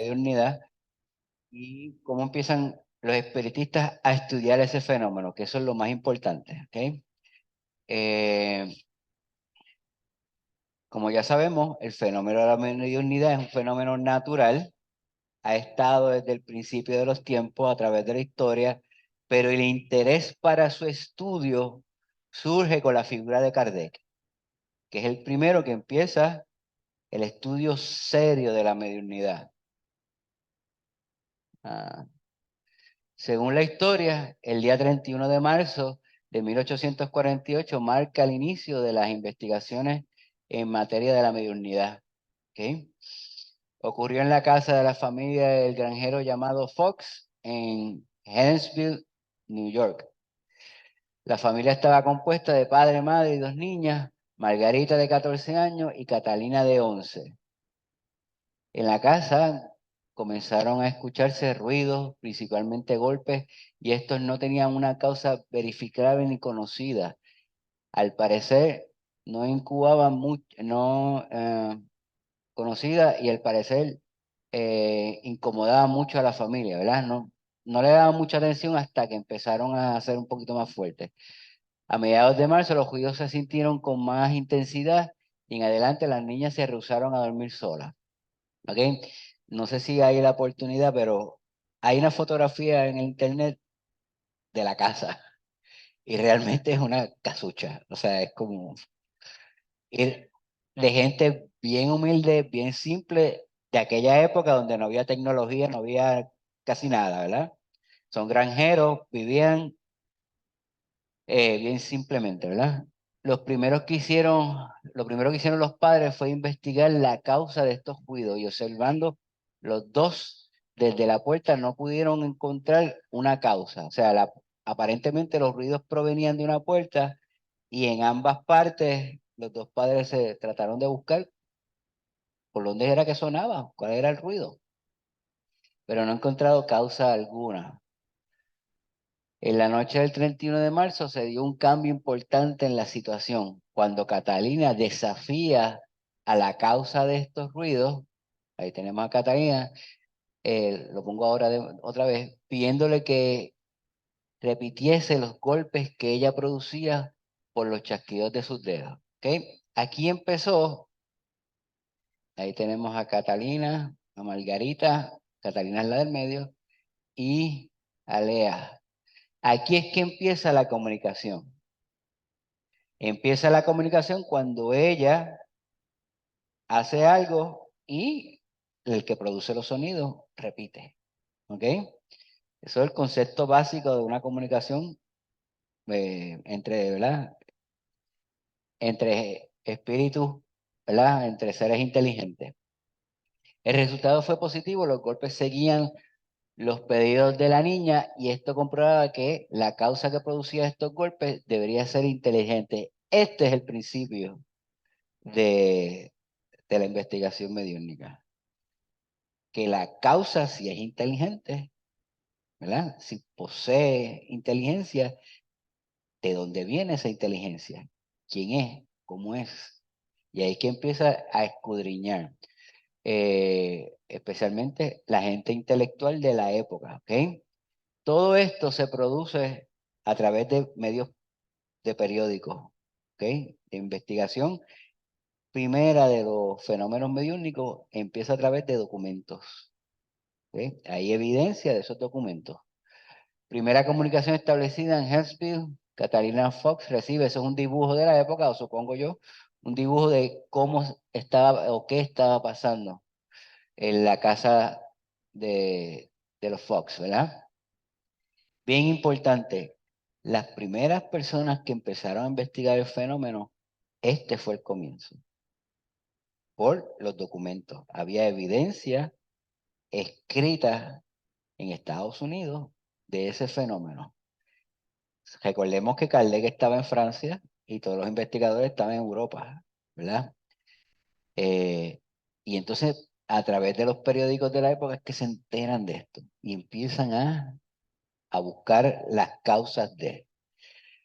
mediunidad y cómo empiezan los espiritistas a estudiar ese fenómeno, que eso es lo más importante, ¿ok? Eh, como ya sabemos, el fenómeno de la mediunidad es un fenómeno natural, ha estado desde el principio de los tiempos a través de la historia, pero el interés para su estudio surge con la figura de Kardec, que es el primero que empieza el estudio serio de la mediunidad. Ah, según la historia, el día 31 de marzo de 1848 marca el inicio de las investigaciones en materia de la mediunidad. ¿Ok? Ocurrió en la casa de la familia del granjero llamado Fox en Helensville, New York. La familia estaba compuesta de padre, madre y dos niñas, Margarita de 14 años y Catalina de 11. En la casa comenzaron a escucharse ruidos, principalmente golpes, y estos no tenían una causa verificable ni conocida. Al parecer, no incubaban mucho, no conocida, y al parecer incomodaba mucho a la familia, ¿verdad? No le daban mucha atención hasta que empezaron a ser un poquito más fuertes. A mediados de marzo, los ruidos se sintieron con más intensidad y en adelante las niñas se rehusaron a dormir solas. ¿Ok? No sé si hay la oportunidad, pero hay una fotografía en el internet de la casa y realmente es una casucha. O sea, es como ir de gente bien humilde, bien simple, de aquella época donde no había tecnología, no había casi nada, ¿verdad? Son granjeros, vivían bien simplemente, ¿verdad? Lo primero que hicieron los padres fue investigar la causa de estos ruidos y observando los dos desde la puerta no pudieron encontrar una causa. O sea, aparentemente los ruidos provenían de una puerta y en ambas partes los dos padres se trataron de buscar por dónde era que sonaba, cuál era el ruido, pero no han encontrado causa alguna. En la noche del 31 de marzo se dio un cambio importante en la situación, cuando Catalina desafía a la causa de estos ruidos. Ahí tenemos a Catalina, lo pongo ahora otra vez, pidiéndole que repitiese los golpes que ella producía por los chasquidos de sus dedos. ¿Ok? Aquí empezó, ahí tenemos a Catalina, a Margarita, Catalina es la del medio, y a Lea. Aquí es que empieza la comunicación. Empieza la comunicación cuando ella hace algo y el que produce los sonidos repite. ¿Ok? Eso es el concepto básico de una comunicación entre, ¿verdad? Entre espíritus, ¿verdad? Entre seres inteligentes. El resultado fue positivo, los golpes seguían los pedidos de la niña y esto comprobaba que la causa que producía estos golpes debería ser inteligente. Este es el principio de, de la investigación mediúnica. Que la causa, si es inteligente, ¿verdad? Si posee inteligencia, ¿de dónde viene esa inteligencia? ¿Quién es? ¿Cómo es? Y ahí que empieza a escudriñar, especialmente la gente intelectual de la época, ¿ok? Todo esto se produce a través de medios de periódicos, ¿ok? De investigación primera de los fenómenos mediúnicos empieza a través de documentos. ¿Ok? Hay evidencia de esos documentos. Primera comunicación establecida en Huntsville, Catalina Fox recibe, eso es un dibujo de la época, o supongo yo, un dibujo de cómo estaba o qué estaba pasando en la casa de los Fox, ¿verdad? Bien importante, las primeras personas que empezaron a investigar el fenómeno, este fue el comienzo, por los documentos. Había evidencia escrita en Estados Unidos de ese fenómeno. Recordemos que Kardec estaba en Francia y todos los investigadores estaban en Europa, ¿verdad? Eh, y entonces, a través de los periódicos de la época es que se enteran de esto y empiezan a buscar las causas de.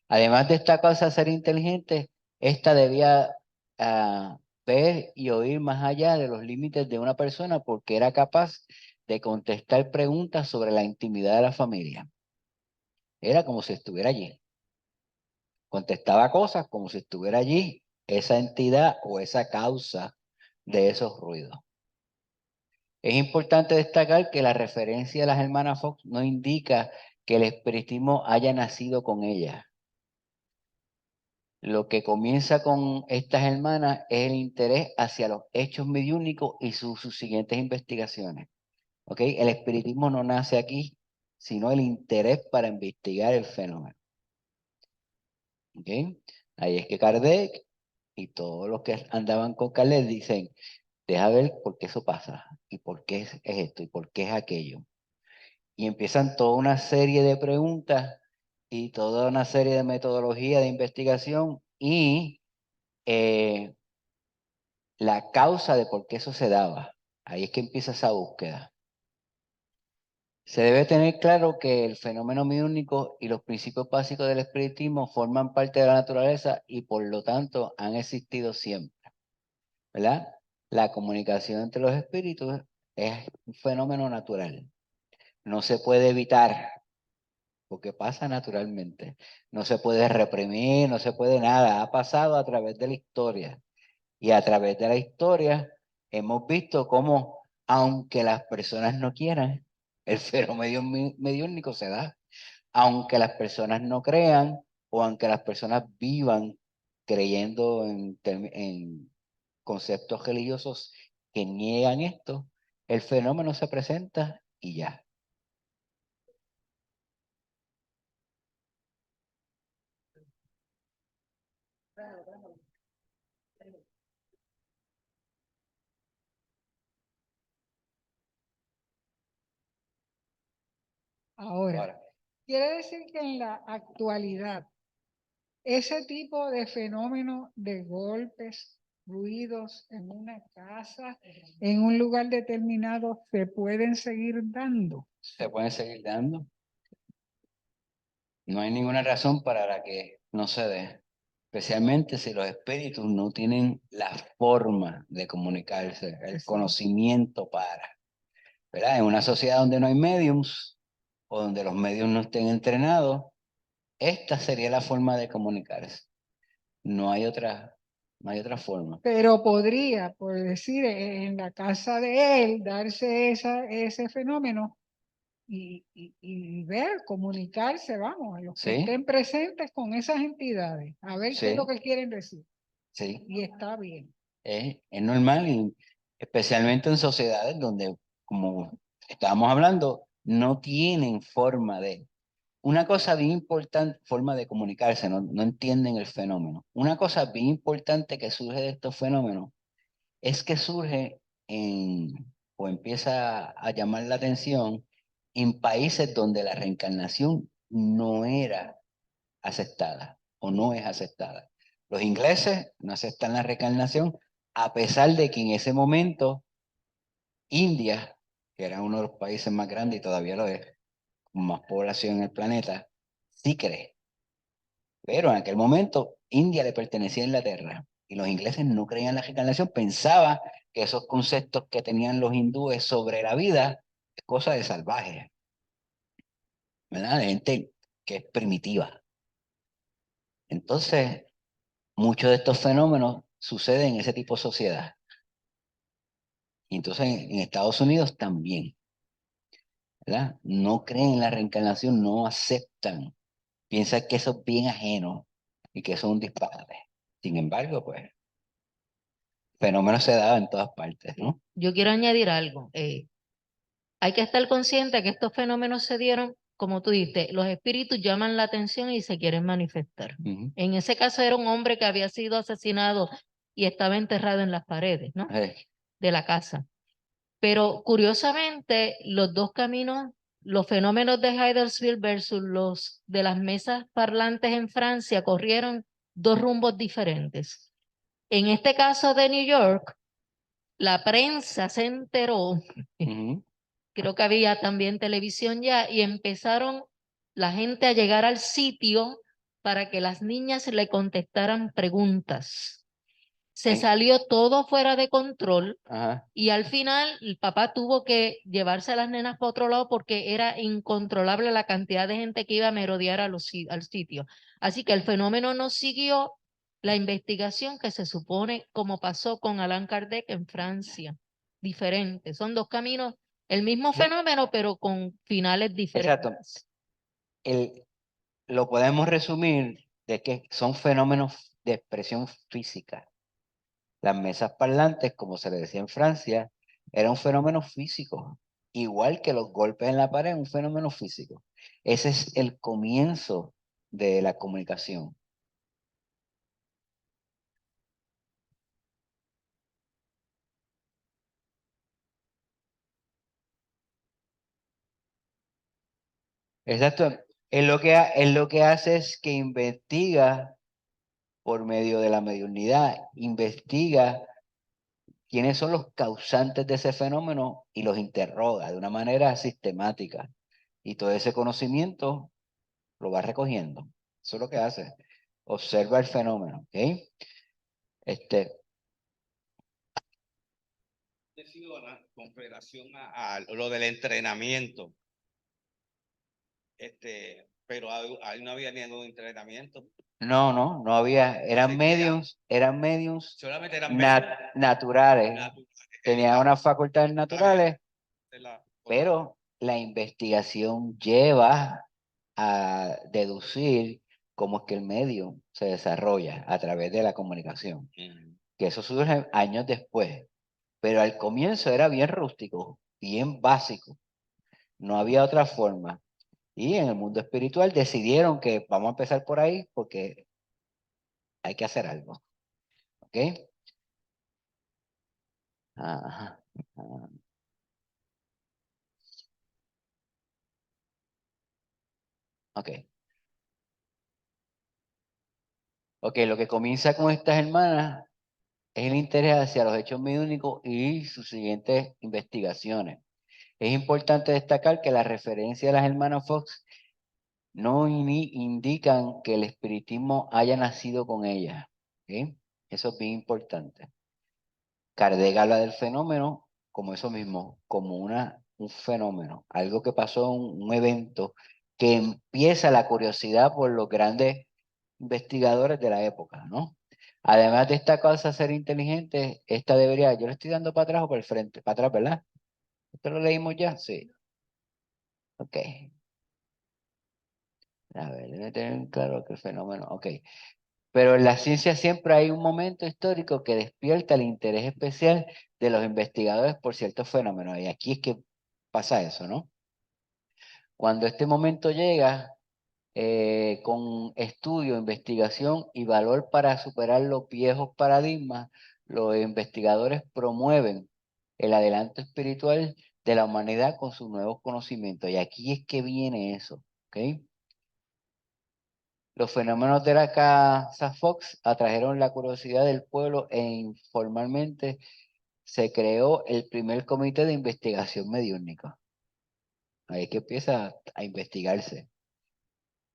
Además de esta causa ser inteligente, esta debía ver y oír más allá de los límites de una persona porque era capaz de contestar preguntas sobre la intimidad de la familia. Era como si estuviera allí. Contestaba cosas como si estuviera allí esa entidad o esa causa de esos ruidos. Es importante destacar que la referencia de las hermanas Fox no indica que el espiritismo haya nacido con ellas. Lo que comienza con estas hermanas es el interés hacia los hechos mediúnicos y sus siguientes investigaciones. ¿Ok? El espiritismo no nace aquí, sino el interés para investigar el fenómeno. ¿Ok? Ahí es que Kardec y todos los que andaban con Kardec dicen, deja ver por qué eso pasa, y por qué es esto, y por qué es aquello. Y empiezan toda una serie de preguntas y toda una serie de metodología de investigación y la causa de por qué eso se daba. Ahí es que empieza esa búsqueda. Se debe tener claro que el fenómeno mediúnico y los principios básicos del espiritismo forman parte de la naturaleza y por lo tanto han existido siempre, ¿verdad? La comunicación entre los espíritus es un fenómeno natural. No se puede evitar porque pasa naturalmente. No se puede reprimir, no se puede nada. Ha pasado a través de la historia. Y a través de la historia hemos visto cómo, aunque las personas no quieran, el fenómeno mediúnico se da. Aunque las personas no crean o aunque las personas vivan creyendo en conceptos religiosos que niegan esto, el fenómeno se presenta y ya. Ahora, Ahora, quiere decir que en la actualidad, ese tipo de fenómeno de golpes, ruidos en una casa, en un lugar determinado, se pueden seguir dando. se pueden seguir dando. No hay ninguna razón para la que no se dé, especialmente si los espíritus no tienen la forma de comunicarse, el conocimiento para, ¿verdad? En una sociedad donde no hay mediums o donde los mediums no estén entrenados, esta sería la forma de comunicarse. No hay otra, no hay otra forma. Pero podría, por decir, en la casa de él, darse ese fenómeno y ver, comunicarse, vamos, los que ¿Sí? estén presentes con esas entidades, a ver qué es lo Sí, que quieren decir. sí. Y está bien. Es normal, y especialmente en sociedades donde, como estábamos hablando, no tienen forma de. Una cosa bien importante, forma de comunicarse, no entienden el fenómeno. Una cosa bien importante que surge de estos fenómenos es que surge o empieza a llamar la atención en países donde la reencarnación no era aceptada o no es aceptada. Los ingleses no aceptan la reencarnación a pesar de que en ese momento India, que era uno de los países más grandes y todavía lo es, con más población en el planeta, sí cree. Pero en aquel momento India le pertenecía a Inglaterra y los ingleses no creían en la reencarnación, pensaban que esos conceptos que tenían los hindúes sobre la vida es cosa de salvajes, ¿verdad? De gente que es primitiva. Entonces, muchos de estos fenómenos suceden en ese tipo de sociedad. Y entonces en Estados Unidos también, ¿verdad? No creen en la reencarnación, no aceptan, piensan que eso es bien ajeno y que eso es un disparate. Sin embargo, pues, fenómenos se dan en todas partes, ¿no? Yo quiero añadir algo. Hay que estar consciente que estos fenómenos se dieron, como tú dijiste, los espíritus llaman la atención y se quieren manifestar. Ujú. En ese caso era un hombre que había sido asesinado y estaba enterrado en las paredes, ¿no? De la casa. Pero curiosamente, los dos caminos, los fenómenos de Hydelsville versus los de las mesas parlantes en Francia, corrieron dos rumbos diferentes. En este caso de New York, la prensa se enteró, Ujú. creo que había también televisión ya, y empezaron la gente a llegar al sitio para que las niñas le contestaran preguntas. Se salió todo fuera de control Ajá. y al final el papá tuvo que llevarse a las nenas para otro lado porque era incontrolable la cantidad de gente que iba a merodear al sitio. Así que el fenómeno no siguió la investigación que se supone como pasó con Allan Kardec en Francia. Diferente. Son dos caminos, el mismo fenómeno, pero con finales diferentes. Exacto. Lo podemos resumir de que son fenómenos de expresión física. Las mesas parlantes, como se le decía en Francia, era un fenómeno físico, igual que los golpes en la pared, un fenómeno físico. Ese es el comienzo de la comunicación. Exacto. Es lo que hace es que investiga por medio de la mediunidad, investiga quiénes son los causantes de ese fenómeno y los interroga de una manera sistemática. Y todo ese conocimiento lo va recogiendo. Eso es lo que hace. Observa el fenómeno, ¿ok? Con relación a lo del entrenamiento. Pero ahí no había ningún entrenamiento. No había, eran mediums Solamente eran naturales. Tenían unas facultades naturales, pero la investigación lleva a deducir cómo es que el medio se desarrolla a través de la comunicación. Que eso surge años después. Pero al comienzo era bien rústico, bien básico. No había otra forma. Y en el mundo espiritual decidieron que vamos a empezar por ahí porque hay que hacer algo. ¿Ok? Ajá. Ok. Ok, lo que comienza con estas hermanas es el interés hacia los hechos mediúnicos y sus siguientes investigaciones. Es importante destacar que la referencia de las hermanas Fox no indican que el espiritismo haya nacido con ellas. ¿Ok? Eso es bien importante. Kardec habla del fenómeno como eso mismo, como un fenómeno, algo que pasó, un evento que empieza la curiosidad por los grandes investigadores de la época, ¿no? Además de esta cosa ser inteligente, esta debería, yo le estoy dando para atrás o para el frente, para atrás, ¿verdad? ¿Esto lo leímos ya? Sí. Ok. A ver, debe tener claro que el fenómeno, ok. Pero en la ciencia siempre hay un momento histórico que despierta el interés especial de los investigadores por ciertos fenómenos. Y aquí es que pasa eso, ¿no? Cuando este momento llega, con estudio, investigación y valor para superar los viejos paradigmas, los investigadores promueven el adelanto espiritual de la humanidad con sus nuevos conocimientos. Y aquí es que viene eso, ¿ok? Los fenómenos de la casa Fox atrajeron la curiosidad del pueblo e informalmente se creó el primer comité de investigación mediúnica. Ahí es que empieza a investigarse.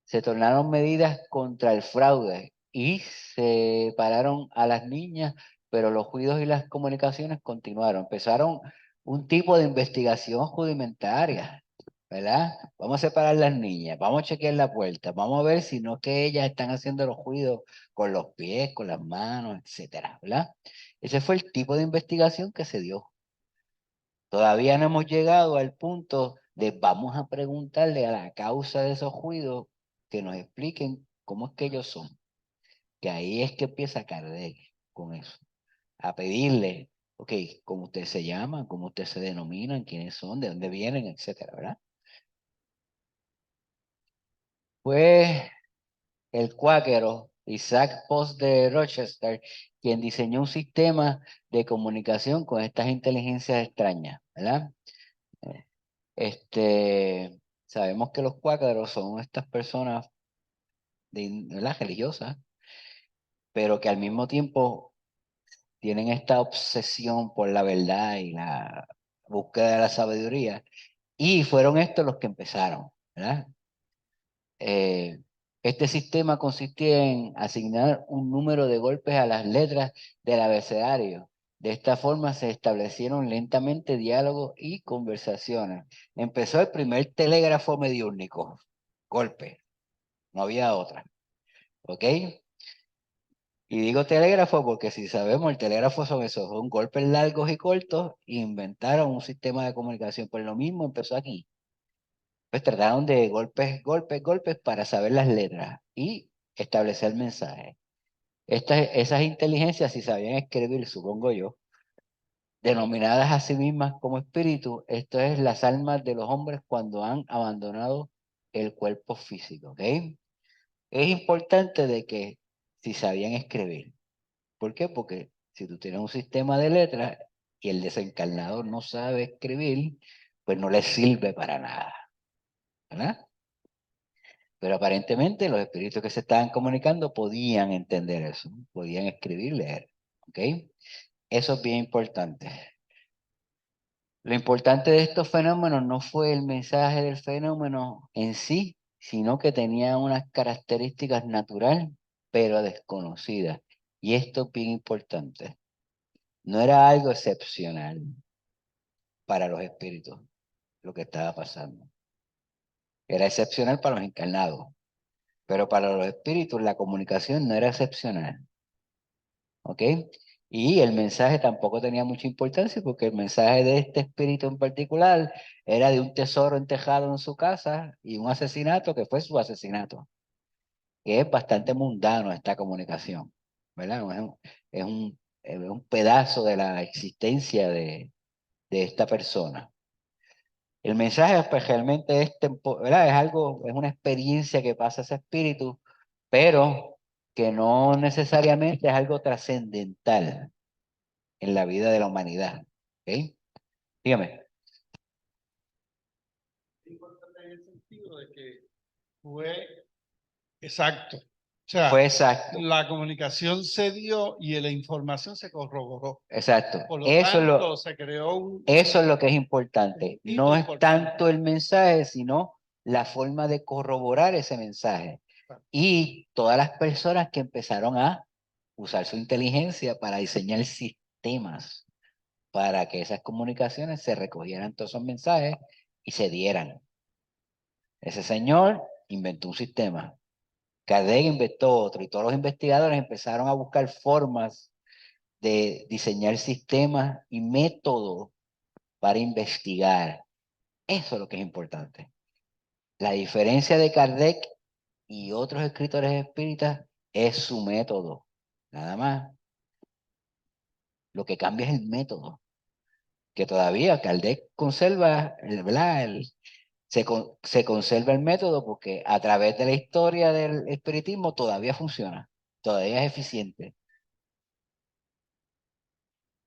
Se tornaron medidas contra el fraude y se pararon a las niñas, pero los juicios y las comunicaciones continuaron. Empezaron un tipo de investigación rudimentaria, ¿verdad? Vamos a separar las niñas, vamos a chequear la puerta, vamos a ver si no que ellas están haciendo los ruidos con los pies, con las manos, etcétera, ¿verdad? Ese fue el tipo de investigación que se dio. Todavía no hemos llegado al punto de vamos a preguntarle a la causa de esos ruidos que nos expliquen cómo es que ellos son. Que ahí es que empieza Kardec con eso. A pedirle, ok, cómo ustedes se llaman, cómo ustedes se denominan, quiénes son, de dónde vienen, etcétera, ¿verdad? Fue el cuáquero Isaac Post de Rochester quien diseñó un sistema de comunicación con estas inteligencias extrañas, ¿verdad? Sabemos que los cuáqueros son estas personas ¿verdad? Religiosas, pero que al mismo tiempo tienen esta obsesión por la verdad y la búsqueda de la sabiduría, y fueron estos los que empezaron, ¿verdad? Este sistema consistía en asignar un número de golpes a las letras del abecedario. De esta forma se establecieron lentamente diálogos y conversaciones. Empezó el primer telégrafo mediúnico. Golpe. No había otra. ¿Ok? Y digo telégrafo porque si sabemos, el telégrafo son golpes largos y cortos. Inventaron un sistema de comunicación. Pues lo mismo empezó aquí. Pues trataron de golpes, golpes, golpes para saber las letras y establecer mensajes. Esas inteligencias, si sabían escribir, supongo yo, denominadas a sí mismas como espíritu, esto es las almas de los hombres cuando han abandonado el cuerpo físico, ¿ok? Es importante de que si sabían escribir. ¿Por qué? Porque si tú tienes un sistema de letras y el desencarnador no sabe escribir, pues no le sirve para nada, ¿verdad? Pero aparentemente los espíritus que se estaban comunicando podían entender eso, podían escribir, leer, ¿ok? Eso es bien importante. Lo importante de estos fenómenos no fue el mensaje del fenómeno en sí, sino que tenía unas características naturales, pero desconocidas. Y esto es bien importante. No era algo excepcional para los espíritus, lo que estaba pasando. Era excepcional para los encarnados, pero para los espíritus la comunicación no era excepcional. ¿Ok? Y el mensaje tampoco tenía mucha importancia porque el mensaje de este espíritu en particular era de un tesoro entejado en su casa y un asesinato que fue su asesinato, que es bastante mundano esta comunicación, ¿verdad? Es un pedazo de la existencia de esta persona. El mensaje especialmente ¿verdad? Es una experiencia que pasa ese espíritu, pero que no necesariamente es algo trascendental en la vida de la humanidad. ¿Ok? Dígame. Importante en el sentido de que fue exacto. O sea, Fue exacto, la comunicación se dio y la información se corroboró. exacto. Por lo Eso tanto, se creó un es lo que es importante. hito No es importante. tanto el mensaje, sino la forma de corroborar ese mensaje. Y todas las personas que empezaron a usar su inteligencia para diseñar sistemas para que esas comunicaciones se recogieran todos esos mensajes y se dieran. Ese señor inventó un sistema. Kardec inventó otro y todos los investigadores empezaron a buscar formas de diseñar sistemas y métodos para investigar. Eso es lo que es importante. La diferencia de Kardec y otros escritores espíritas es su método. Nada más. Lo que cambia es el método. Que todavía Kardec conserva, ¿verdad? Se conserva el método porque a través de la historia del espiritismo todavía funciona, todavía es eficiente.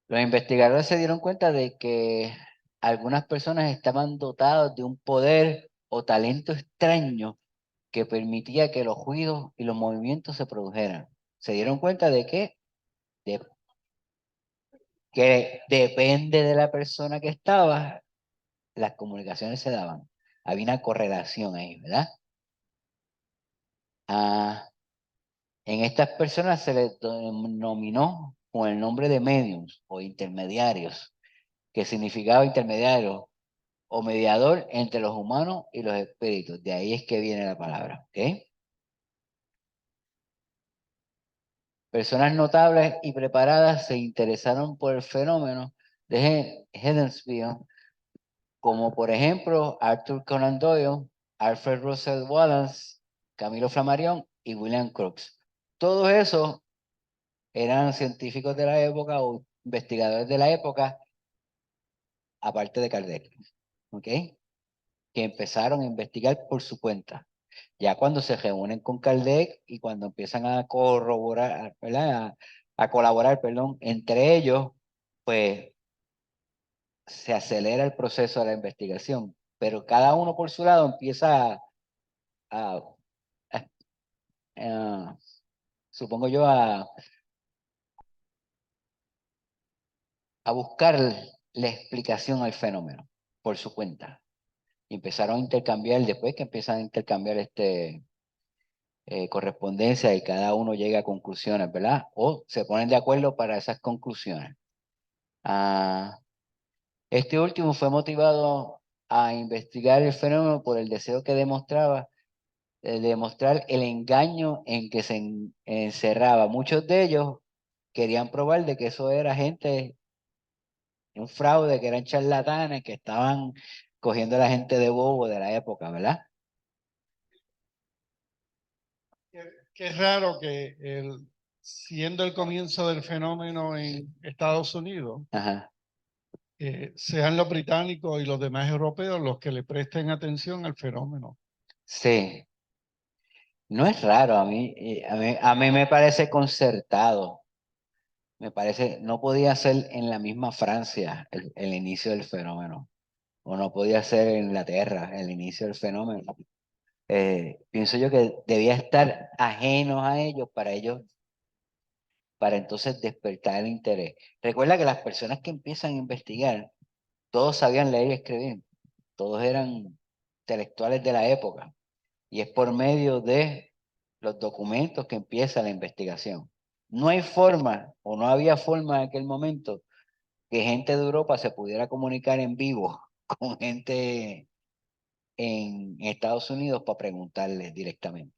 Los investigadores se dieron cuenta de que algunas personas estaban dotadas de un poder o talento extraño que permitía que los ruidos y los movimientos se produjeran. Se dieron cuenta de que depende de la persona que estaba, las comunicaciones se daban. Había una correlación ahí, ¿verdad? En estas personas se les denominó con el nombre de mediums o intermediarios, que significaba intermediario o mediador entre los humanos y los espíritus. De ahí es que viene la palabra. ¿Ok? Personas notables y preparadas se interesaron por el fenómeno de Hiddensphere, como por ejemplo Arthur Conan Doyle, Alfred Russel Wallace, Camilo Flammarion y William Crookes. Todos esos eran científicos de la época o investigadores de la época, aparte de Kardec, ¿ok? Que empezaron a investigar por su cuenta. Ya cuando se reúnen con Kardec y cuando empiezan a corroborar, ¿verdad? A colaborar, perdón, entre ellos, pues se acelera el proceso de la investigación, pero cada uno por su lado empieza a, a- a, supongo yo, a buscar la explicación al fenómeno por su cuenta. Y empezaron a intercambiar, después que empiezan a intercambiar correspondencia y cada uno llega a conclusiones, ¿verdad? O se ponen de acuerdo para esas conclusiones. Este último fue motivado a investigar el fenómeno por el deseo que demostraba de demostrar el engaño en que se encerraba. Muchos de ellos querían probar de que eso era gente, un fraude, que eran charlatanes, que estaban cogiendo a la gente de bobo de la época, ¿verdad? Que es raro que siendo el comienzo del fenómeno en Estados Unidos, Ajá. sean los británicos y los demás europeos los que le presten atención al fenómeno. Sí. No es raro, a mí me parece concertado. Me parece, no podía ser en la misma Francia el inicio del fenómeno, o no podía ser en Inglaterra el inicio del fenómeno. Pienso yo que debía estar ajenos a ellos, para entonces despertar el interés. Recuerda que las personas que empiezan a investigar, todos sabían leer y escribir, todos eran intelectuales de la época, y es por medio de los documentos que empieza la investigación. No hay forma, o no había forma en aquel momento, que gente de Europa se pudiera comunicar en vivo con gente en Estados Unidos para preguntarles directamente.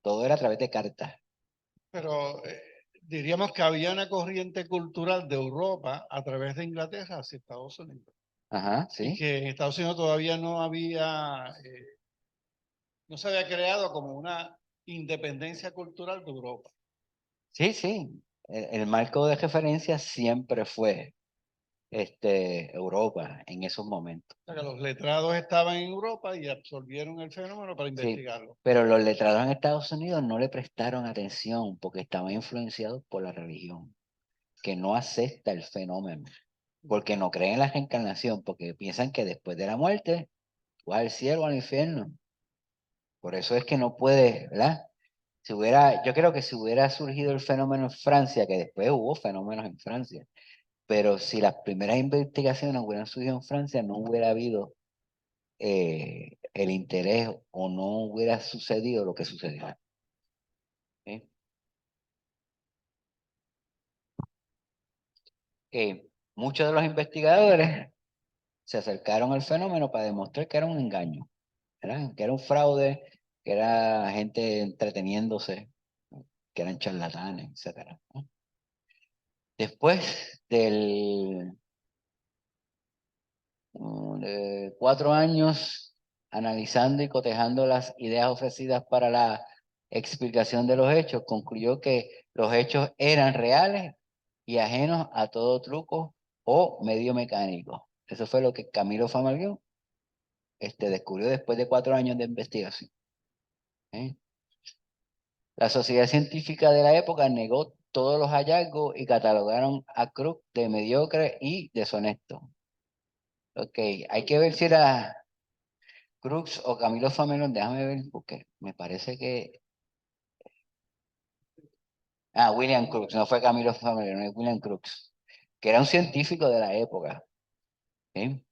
Todo era a través de cartas. Pero diríamos que había una corriente cultural de Europa a través de Inglaterra hacia Estados Unidos. Ajá, Y sí. que en Estados Unidos todavía no se había creado como una independencia cultural de Europa. Sí, sí. El marco de referencia siempre fue Europa en esos momentos. O sea, que los letrados estaban en Europa y absorbieron el fenómeno para Sí, investigarlo. pero los letrados en Estados Unidos no le prestaron atención porque estaban influenciados por la religión, que no acepta el fenómeno, porque no creen en la reencarnación, porque piensan que después de la muerte vas al cielo o al infierno. Por eso es que no puede, ¿verdad? Yo creo que si hubiera surgido el fenómeno en Francia, que después hubo fenómenos en Francia, pero si las primeras investigaciones hubieran surgido en Francia, no hubiera habido el interés o no hubiera sucedido lo que sucedió. ¿Sí? Muchos de los investigadores se acercaron al fenómeno para demostrar que era un engaño, ¿verdad? Que era un fraude, que era gente entreteniendo,se que eran charlatanes, etcétera, ¿no? Después de 4 años analizando y cotejando las ideas ofrecidas para la explicación de los hechos, concluyó que los hechos eran reales y ajenos a todo truco o medio mecánico. Eso fue lo que Camilo Famaguión descubrió después de 4 años de investigación. ¿Eh? La sociedad científica de la época negó todos los hallazgos y catalogaron a Cruz de mediocre y deshonesto. Ok, hay que ver si era Crux o Camilo Famelón, déjame ver, porque me parece que... William Crux, no fue Camilo Famelón, es William Crux, que era un científico de la época. ¿Sí?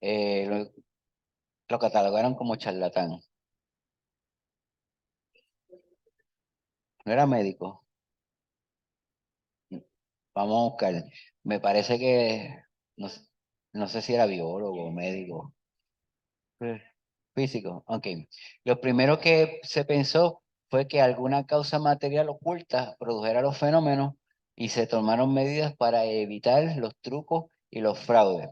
Eh, lo, lo catalogaron como charlatán. No era médico. Vamos a buscar. Me parece que, no, no sé si era biólogo o médico. Físico, ok. Lo primero que se pensó fue que alguna causa material oculta produjera los fenómenos y se tomaron medidas para evitar los trucos y los fraudes.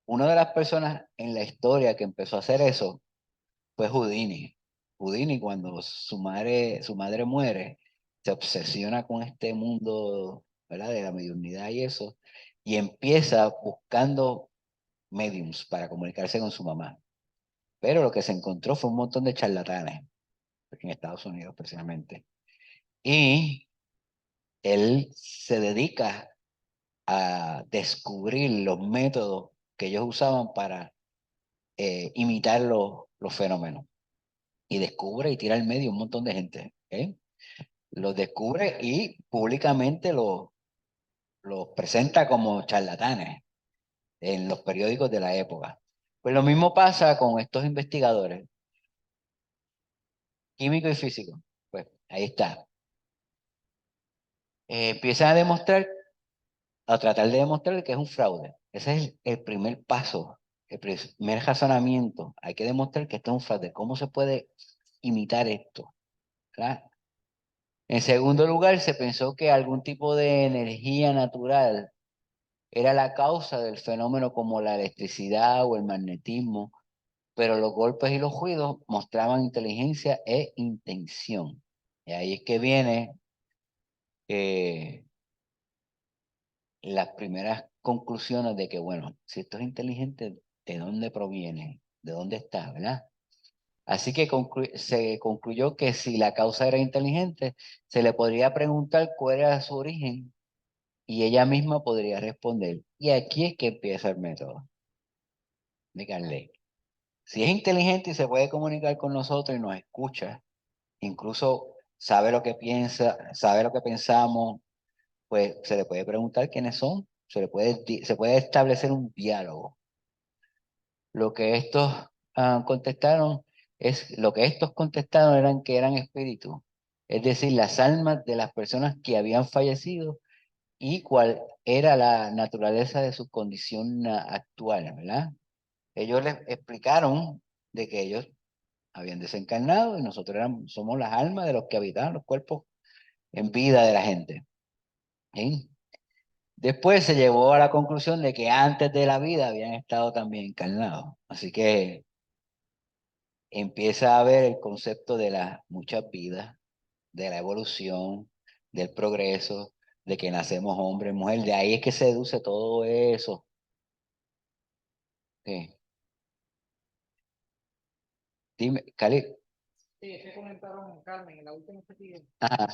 Una de las personas en la historia que empezó a hacer eso fue Houdini. Houdini, cuando su madre muere, se obsesiona con este mundo, ¿verdad?, de la mediunidad y eso, y empieza buscando mediums para comunicarse con su mamá. Pero lo que se encontró fue un montón de charlatanes en Estados Unidos precisamente. Y él se dedica a descubrir los métodos que ellos usaban para imitar los fenómenos. Y descubre y tira al medio un montón de gente. Los descubre y públicamente los presenta como charlatanes en los periódicos de la época. Pues lo mismo pasa con estos investigadores. químico y físico. Pues ahí está. Empiezan a demostrar, a tratar de demostrar que es un fraude. Ese es el primer paso, el primer razonamiento. Hay que demostrar que esto es un fraude. ¿Cómo se puede imitar esto? ¿Verdad? En segundo lugar, se pensó que algún tipo de energía natural era la causa del fenómeno como la electricidad o el magnetismo, pero los golpes y los ruidos mostraban inteligencia e intención. Y ahí es que viene las primeras conclusiones de que, bueno, si esto es inteligente, ¿de dónde proviene? ¿De dónde está? ¿Verdad? Así que se concluyó que si la causa era inteligente, se le podría preguntar cuál era su origen y ella misma podría responder. Y aquí es que empieza el método de Carlet. Si es inteligente y se puede comunicar con nosotros y nos escucha, incluso sabe lo que piensa, sabe lo que pensamos, pues se le puede preguntar quiénes son, se puede establecer un diálogo. Lo que estos contestaron lo que estos contestaron eran que eran espíritus, es decir, las almas de las personas que habían fallecido y cuál era la naturaleza de su condición actual, ¿verdad? Ellos les explicaron de que ellos habían desencarnado y nosotros somos las almas de los que habitaban los cuerpos en vida de la gente. ¿Sí? Después se llegó a la conclusión de que antes de la vida habían estado también encarnados. Así que empieza a ver el concepto de las muchas vidas, de la evolución, del progreso, de que nacemos hombre, mujer. De ahí es que se deduce todo eso. Sí. Dime, Cali. Sí, es que comentaron Carmen en la última que Ajá.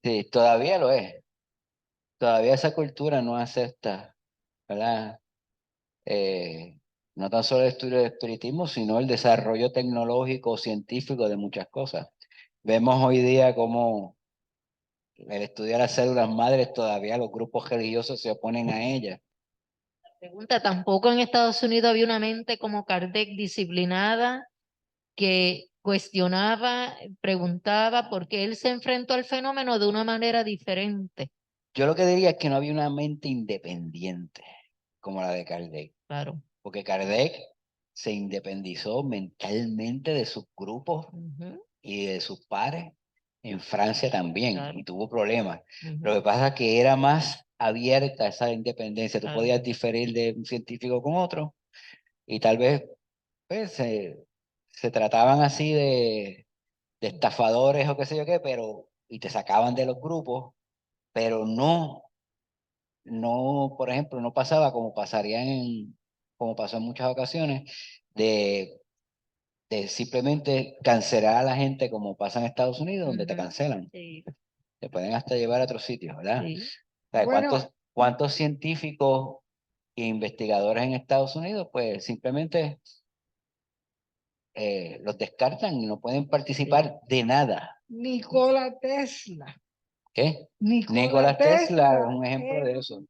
Sí, todavía lo es. Todavía esa cultura no acepta, ¿verdad? No tan solo el estudio del espiritismo, sino el desarrollo tecnológico, científico de muchas cosas. Vemos hoy día cómo el estudio de las células madres, todavía los grupos religiosos se oponen a ellas. Pregunta, tampoco en Estados Unidos había una mente como Kardec disciplinada que cuestionaba, preguntaba, porque él se enfrentó al fenómeno de una manera diferente. Yo lo que diría es que no había una mente independiente como la de Kardec, Claro. porque Kardec se independizó mentalmente de sus grupos Ujú, y de sus pares en Francia también, claro. y tuvo problemas. Ujú, Lo que pasa es que era más abierta esa independencia. Tú claro. podías diferir de un científico con otro y tal vez pues, se trataban así de estafadores o qué sé yo qué, pero y te sacaban de los grupos, pero no, por ejemplo, no pasaba como pasó en muchas ocasiones, de simplemente cancelar a la gente como pasa en Estados Unidos, donde te Ujú, cancelan. sí, Te pueden hasta llevar a otros sitios, ¿verdad? sí. O sea, Bueno, ¿cuántos científicos e investigadores en Estados Unidos, pues simplemente los descartan y no pueden participar de nada? Nikola Tesla. ¿Qué? Nikola Nikola Tesla es Tesla un ejemplo de era eso. un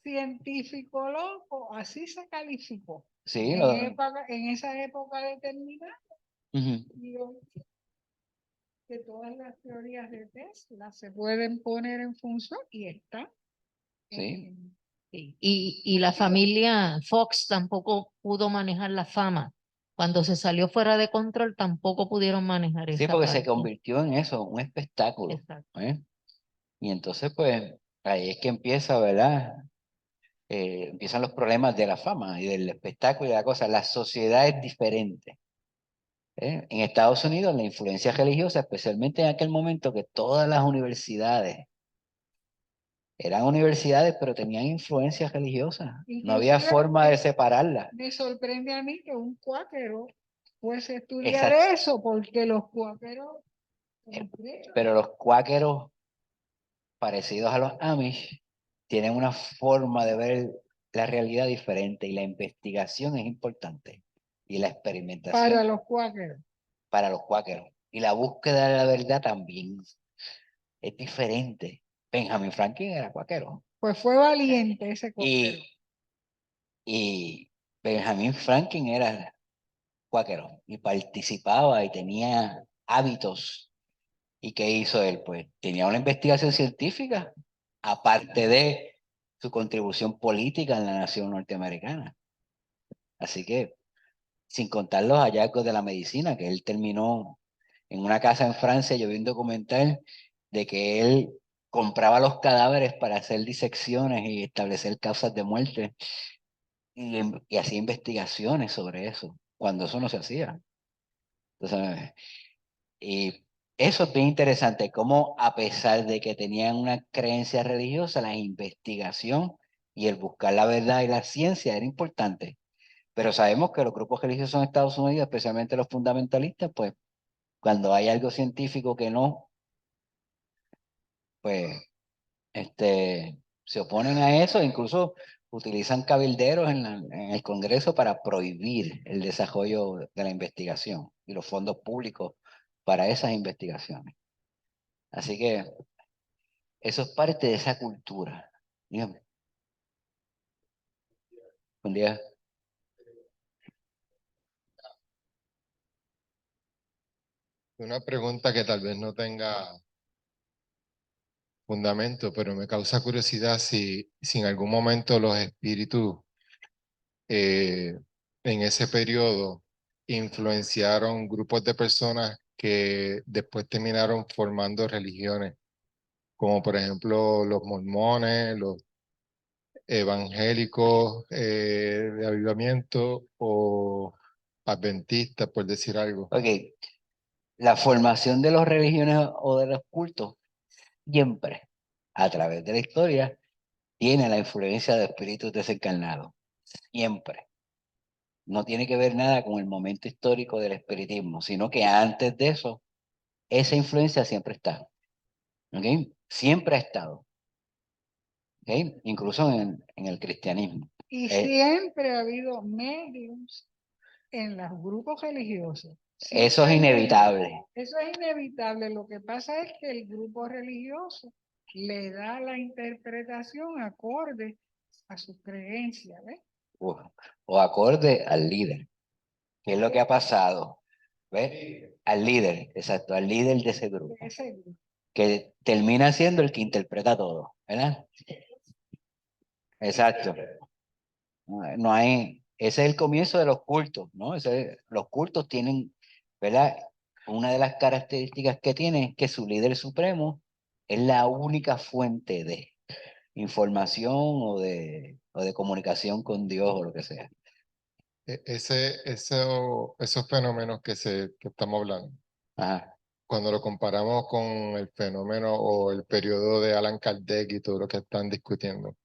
científico loco, así se calificó. Sí, En esa época determinada, ujú, digo que todas las teorías de Tesla se pueden poner en función y está. sí. Sí. Y la familia Fox tampoco pudo manejar la fama. Cuando se salió fuera de control, tampoco pudieron manejar Sí, esa porque se parte. convirtió en eso, un espectáculo. Exacto. ¿Eh? Y entonces, pues, ahí es que empieza, ¿verdad? Empiezan los problemas de la fama y del espectáculo y de la cosa. La sociedad es diferente. En Estados Unidos, la influencia religiosa, especialmente en aquel momento que todas las universidades eran universidades, pero tenían influencias religiosas. No había Inclusive forma de separarlas. me sorprende a mí que un cuáquero fuese a estudiar Exacto. eso, porque los cuáqueros Pero los cuáqueros, parecidos a los Amish, tienen una forma de ver la realidad diferente y la investigación es importante y la experimentación para los cuáqueros. para los cuáqueros y la búsqueda de la verdad también. es diferente. Benjamin Franklin era cuáquero. Pues fue valiente ese cuáquero. Y Benjamin Franklin era cuáquero y participaba y tenía hábitos. ¿Y qué hizo él? Pues tenía una investigación científica, aparte de su contribución política en la nación norteamericana. Así que, sin contar los hallazgos de la medicina, que él terminó en una casa en Francia. Yo vi un documental de que él compraba los cadáveres para hacer disecciones y establecer causas de muerte y hacía investigaciones sobre eso, cuando eso no se hacía. Entonces, y eso es bien interesante, cómo a pesar de que tenían una creencia religiosa, la investigación y el buscar la verdad y la ciencia era importante. Pero sabemos que los grupos religiosos en Estados Unidos, especialmente los fundamentalistas, pues cuando hay algo científico que no, pues se oponen a eso, incluso utilizan cabilderos en el Congreso para prohibir el desarrollo de la investigación y los fondos públicos para esas investigaciones. Así que eso es parte de esa cultura. Dígame. Un día. Una pregunta que tal vez no tenga fundamento, pero me causa curiosidad si en algún momento los espíritus en ese periodo influenciaron grupos de personas que después terminaron formando religiones, como por ejemplo los mormones, los evangélicos de avivamiento o adventistas, por decir algo. Ok, la formación de las religiones o de los cultos siempre, a través de la historia, tiene la influencia de espíritus desencarnados. Siempre. No tiene que ver nada con el momento histórico del espiritismo, sino que antes de eso, esa influencia siempre está. ¿Ok? Siempre ha estado. ¿Ok? Incluso en el cristianismo. Y siempre ha habido medios en los grupos religiosos. Eso es inevitable. Eso es inevitable. Lo que pasa es que el grupo religioso le da la interpretación acorde a sus creencias, ¿ves? O acorde al líder. ¿Qué es lo que ha pasado? ¿Ves? Al líder, exacto, al líder de ese grupo. Que termina siendo el que interpreta todo, ¿verdad? Exacto. No hay, ese es el comienzo de los cultos, ¿no? Los cultos tienen, ¿verdad? Una de las características que tienen es que su líder supremo es la única fuente de información o de comunicación con Dios o lo que sea. Esos fenómenos que estamos hablando, Ajá. cuando lo comparamos con el fenómeno o el periodo de Allan Kardec y todo lo que están discutiendo,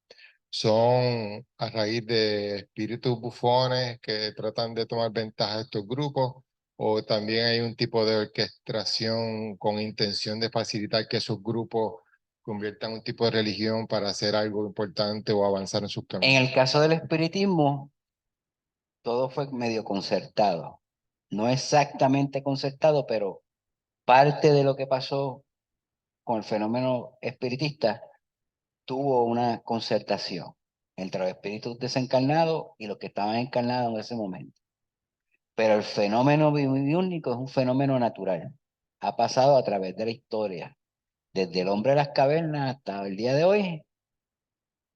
son a raíz de espíritus bufones que tratan de tomar ventaja de estos grupos, o también hay un tipo de orquestación con intención de facilitar que esos grupos conviertan un tipo de religión para hacer algo importante o avanzar en sus En caminos. el caso del espiritismo, todo fue medio concertado. No exactamente concertado, pero parte de lo que pasó con el fenómeno espiritista tuvo una concertación entre los espíritus desencarnados y los que estaban encarnados en ese momento. Pero el fenómeno bioúnico es un fenómeno natural. Ha pasado a través de la historia, desde el hombre de las cavernas hasta el día de hoy.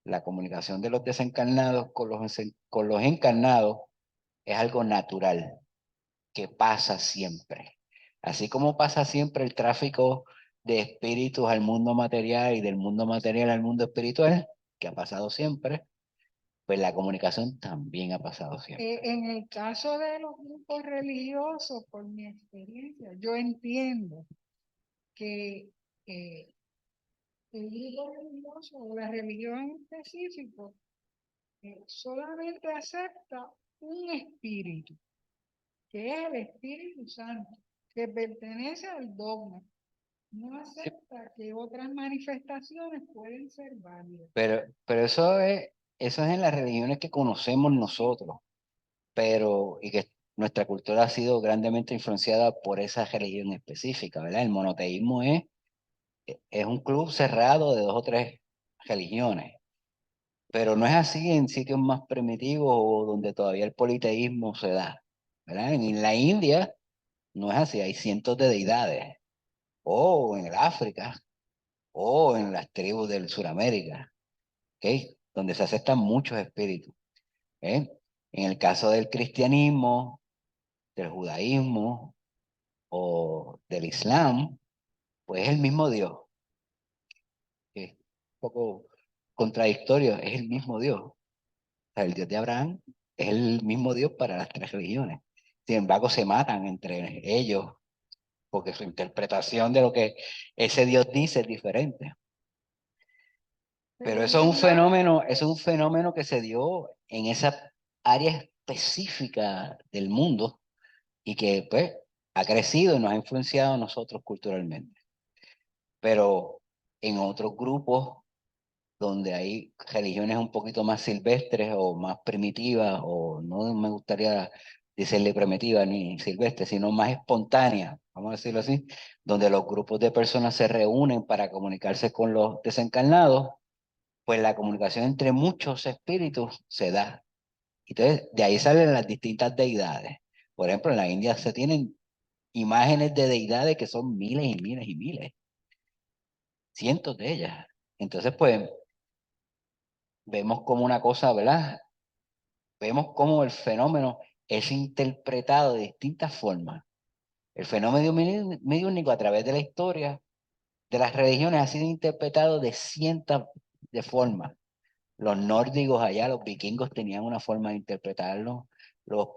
La comunicación de los desencarnados con los encarnados es algo natural que pasa siempre. Así como pasa siempre el tráfico de espíritus al mundo material y del mundo material al mundo espiritual, que ha pasado siempre, pues la comunicación también ha pasado siempre. En el caso de los grupos religiosos, por mi experiencia, yo entiendo que el grupo religioso o la religión en específico solamente acepta un espíritu, que es el Espíritu Santo, que pertenece al dogma. No acepta que otras manifestaciones pueden ser válidas. Pero eso es en las religiones que conocemos nosotros, y que nuestra cultura ha sido grandemente influenciada por esa religión específica, ¿verdad? El monoteísmo es es un club cerrado de 2 o 3 religiones, pero no es así en sitios más primitivos o donde todavía el politeísmo se da, ¿verdad? En la India no es así, hay cientos de deidades, o en el África, o en las tribus del Suramérica, ¿ok? Donde se aceptan muchos espíritus, ¿eh? En el caso del cristianismo, del judaísmo o del islam, pues es el mismo Dios, que es un poco contradictorio, es el mismo Dios. O sea, el Dios de Abraham es el mismo Dios para las 3 religiones. Sin embargo, se matan entre ellos porque su interpretación de lo que ese Dios dice es diferente. Pero eso es un fenómeno que se dio en esa área específica del mundo y que pues ha crecido y nos ha influenciado a nosotros culturalmente. Pero en otros grupos donde hay religiones un poquito más silvestres o más primitivas, o no me gustaría decirle primitiva ni silvestre, sino más espontánea, vamos a decirlo así, donde los grupos de personas se reúnen para comunicarse con los desencarnados, pues la comunicación entre muchos espíritus se da. Entonces, de ahí salen las distintas deidades. Por ejemplo, en la India se tienen imágenes de deidades que son miles y miles y miles, cientos de ellas. Entonces, pues, vemos como una cosa, ¿verdad? Vemos cómo el fenómeno es interpretado de distintas formas. El fenómeno mediúnico a través de la historia de las religiones ha sido interpretado de cientos de formas. Los nórdicos allá, los vikingos tenían una forma de interpretarlo. Los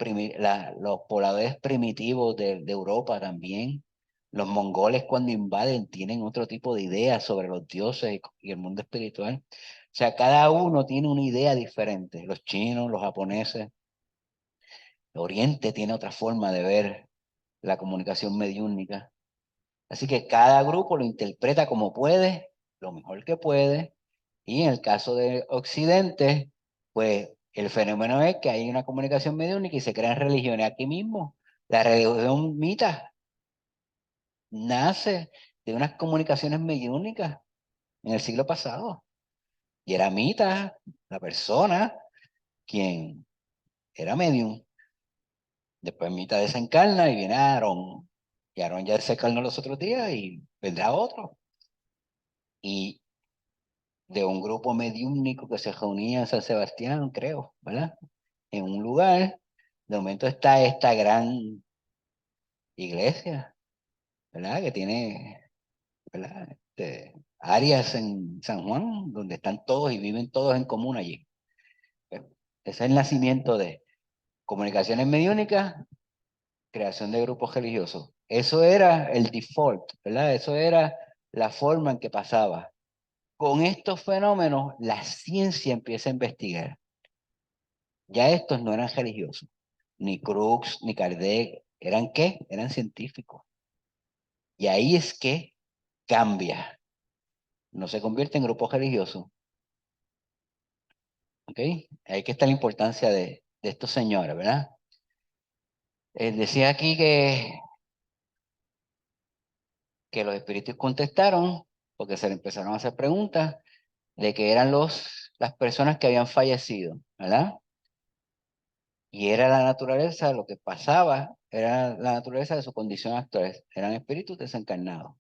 pobladores primitivos de Europa también. Los mongoles cuando invaden tienen otro tipo de ideas sobre los dioses y el mundo espiritual. O sea, cada uno tiene una idea diferente. Los chinos, los japoneses. Oriente tiene otra forma de ver la comunicación mediúnica. Así que cada grupo lo interpreta como puede, lo mejor que puede. Y en el caso de Occidente, pues el fenómeno es que hay una comunicación mediúnica y se crean religiones. Aquí mismo, la religión mita nace de unas comunicaciones mediúnicas en el siglo pasado. Y era mita, la persona, quien era medium. Después Mita desencarna y viene Aarón. Y Aarón ya desencarnó los otros días y vendrá otro. Y de un grupo mediúnico que se reunía en San Sebastián, creo, ¿verdad? En un lugar, de momento está esta gran iglesia, ¿verdad? Que tiene, ¿verdad? Áreas en San Juan donde están todos y viven todos en común allí. Ese es el nacimiento de comunicaciones mediúnicas, creación de grupos religiosos. Eso era el default, ¿verdad? Eso era la forma en que pasaba. Con estos fenómenos, la ciencia empieza a investigar. Ya estos no eran religiosos, ni Crookes, ni Kardec, ¿eran qué? Eran científicos. Y ahí es que cambia. No se convierte en grupos religiosos. ¿Ok? Ahí que está la importancia de estos señores, ¿verdad? Decía aquí que los espíritus contestaron, porque se le empezaron a hacer preguntas, de que eran las personas que habían fallecido, ¿verdad? Y era la naturaleza, lo que pasaba, era la naturaleza de su condición actual, eran espíritus desencarnados.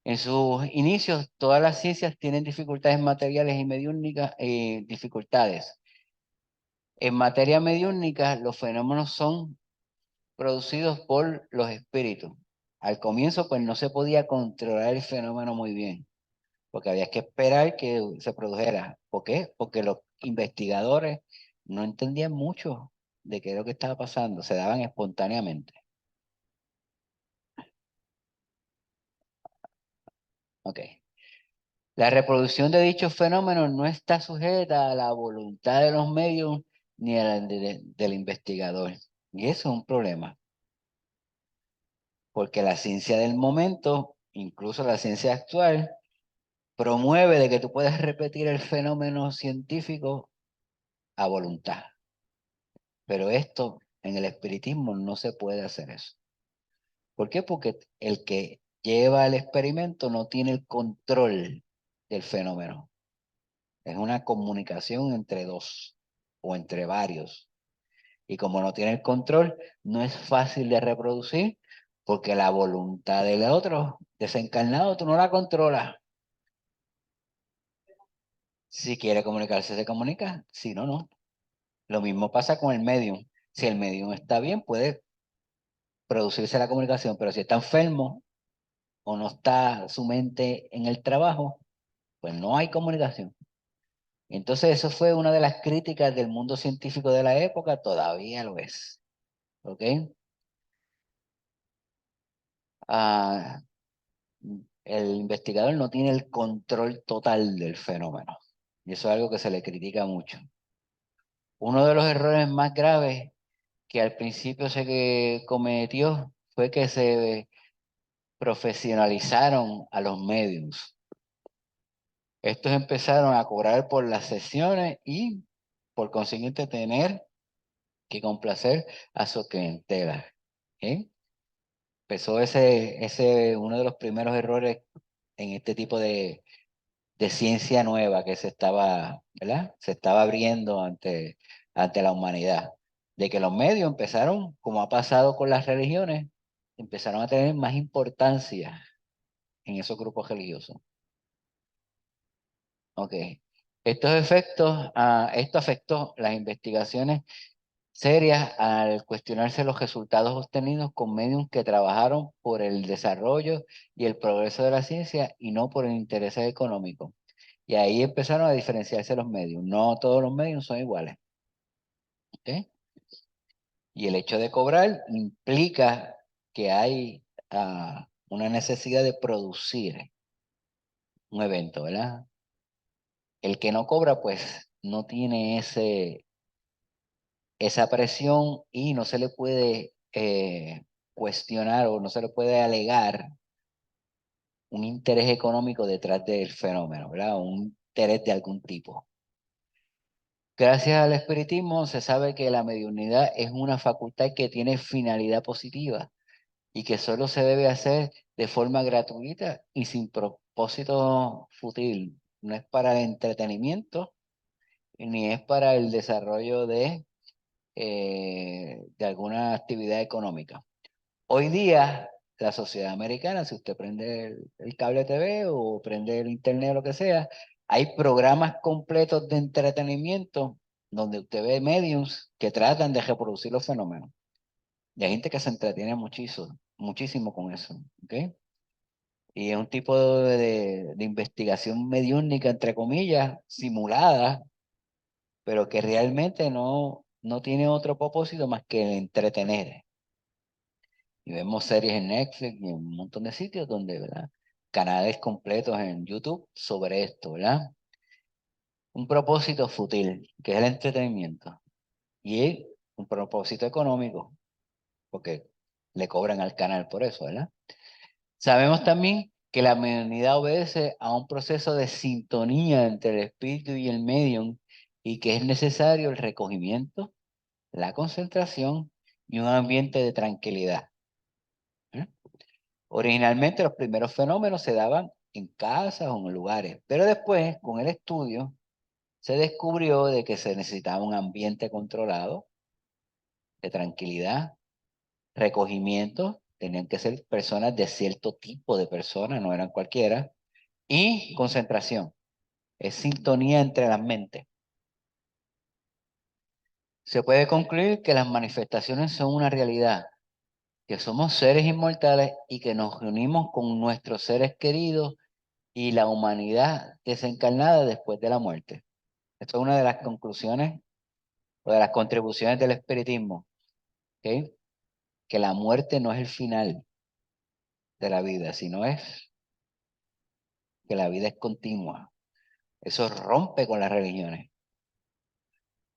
En sus inicios, todas las ciencias tienen dificultades materiales y mediúnicas, dificultades. En materia mediúnica, los fenómenos son producidos por los espíritus. Al comienzo, pues no se podía controlar el fenómeno muy bien, porque había que esperar que se produjera. ¿Por qué? Porque los investigadores no entendían mucho de qué es lo que estaba pasando, se daban espontáneamente. Ok. La reproducción de dichos fenómenos no está sujeta a la voluntad de los medios ni a la del investigador. Y eso es un problema, porque la ciencia del momento, incluso la ciencia actual, promueve de que tú puedas repetir el fenómeno científico a voluntad. Pero esto en el espiritismo no se puede hacer eso. ¿Por qué? Porque el que lleva el experimento no tiene el control del fenómeno. Es una comunicación entre dos o entre varios. Y como no tiene el control, no es fácil de reproducir porque la voluntad del otro desencarnado tú no la controlas. Si quiere comunicarse, se comunica. Si no, no. Lo mismo pasa con el medium. Si el medium está bien, puede producirse la comunicación, pero si está enfermo o no está su mente en el trabajo, pues no hay comunicación. Entonces eso fue una de las críticas del mundo científico de la época, todavía lo es. ¿Ok? Ah, el investigador no tiene el control total del fenómeno. Y eso es algo que se le critica mucho. Uno de los errores más graves que al principio se cometió fue que se profesionalizaron a los mediums. Estos empezaron a cobrar por las sesiones y por consiguiente tener que complacer a su clientela. ¿Eh? Empezó uno de los primeros errores en este tipo de ciencia nueva que se estaba, ¿verdad? Se estaba abriendo ante la humanidad. De que los medios empezaron, como ha pasado con las religiones, empezaron a tener más importancia en esos grupos religiosos. Ok. Estos efectos, esto afectó las investigaciones serias al cuestionarse los resultados obtenidos con medios que trabajaron por el desarrollo y el progreso de la ciencia y no por el interés económico. Y ahí empezaron a diferenciarse los medios. No todos los medios son iguales. ¿Ok? Y el hecho de cobrar implica que hay una necesidad de producir un evento, ¿verdad? El que no cobra, pues no tiene esa presión y no se le puede cuestionar o no se le puede alegar un interés económico detrás del fenómeno, ¿verdad? Un interés de algún tipo. Gracias al espiritismo se sabe que la mediunidad es una facultad que tiene finalidad positiva y que solo se debe hacer de forma gratuita y sin propósito fútil. No es para el entretenimiento ni es para el desarrollo de alguna actividad económica. Hoy día, la sociedad americana, si usted prende el cable TV o prende el internet o lo que sea, hay programas completos de entretenimiento donde usted ve mediums que tratan de reproducir los fenómenos. Y hay gente que se entretiene muchísimo, muchísimo con eso. ¿Ok? Y es un tipo de investigación mediúnica, entre comillas, simulada, pero que realmente no tiene otro propósito más que el entretener. Y vemos series en Netflix y en un montón de sitios donde, ¿verdad? Canales completos en YouTube sobre esto, ¿verdad? Un propósito fútil, que es el entretenimiento. Y un propósito económico, porque le cobran al canal por eso, ¿verdad? Sabemos también que la mediunidad obedece a un proceso de sintonía entre el espíritu y el medium y que es necesario el recogimiento, la concentración y un ambiente de tranquilidad. ¿Eh? Originalmente los primeros fenómenos se daban en casas o en lugares, pero después, con el estudio, se descubrió de que se necesitaba un ambiente controlado, de tranquilidad, recogimiento, tenían que ser personas de cierto tipo de personas, no eran cualquiera, y concentración, es sintonía entre las mentes. Se puede concluir que las manifestaciones son una realidad, que somos seres inmortales y que nos reunimos con nuestros seres queridos y la humanidad desencarnada después de la muerte. Esto es una de las conclusiones o de las contribuciones del espiritismo, ¿ok? Que la muerte no es el final de la vida, sino es que la vida es continua. Eso rompe con las religiones.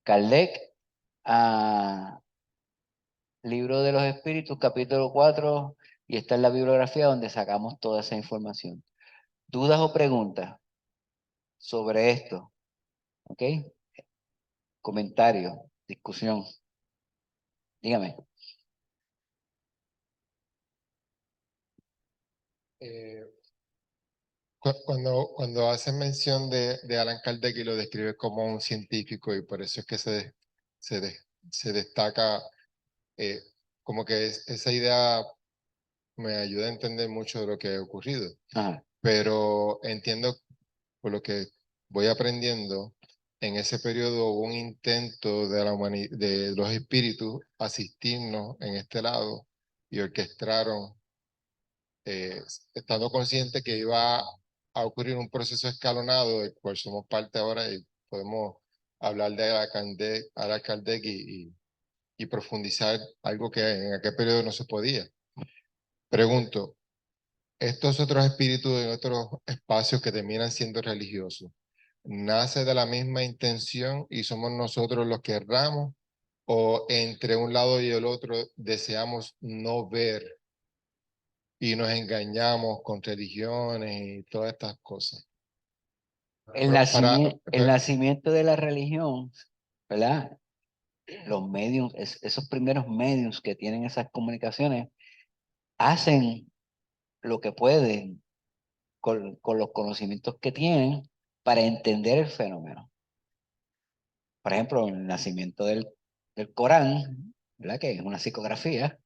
Kardec, Libro de los Espíritus, capítulo 4, y está en la bibliografía donde sacamos toda esa información. ¿Dudas o preguntas sobre esto? ¿Ok? Comentarios, discusión. Dígame. Cuando hacen mención de Alan Kardec y lo describe como un científico y por eso es que se destaca, como que esa idea me ayuda a entender mucho de lo que ha ocurrido. Ajá. Pero entiendo, por lo que voy aprendiendo, en ese periodo hubo un intento de de los espíritus asistirnos en este lado y orquestaron, estando consciente que iba a ocurrir un proceso escalonado, del cual somos parte ahora y podemos hablar de Alan Kardec y profundizar algo que en aquel periodo no se podía. Pregunto, estos otros espíritus en otros espacios que terminan siendo religiosos, ¿nace de la misma intención y somos nosotros los que erramos? ¿O entre un lado y el otro deseamos no ver y nos engañamos con religiones y todas estas cosas? El nacimiento de la religión, ¿verdad? Los medios, esos primeros medios que tienen esas comunicaciones, hacen lo que pueden con los conocimientos que tienen para entender el fenómeno. Por ejemplo, el nacimiento del Corán, ¿verdad? Que es una psicografía.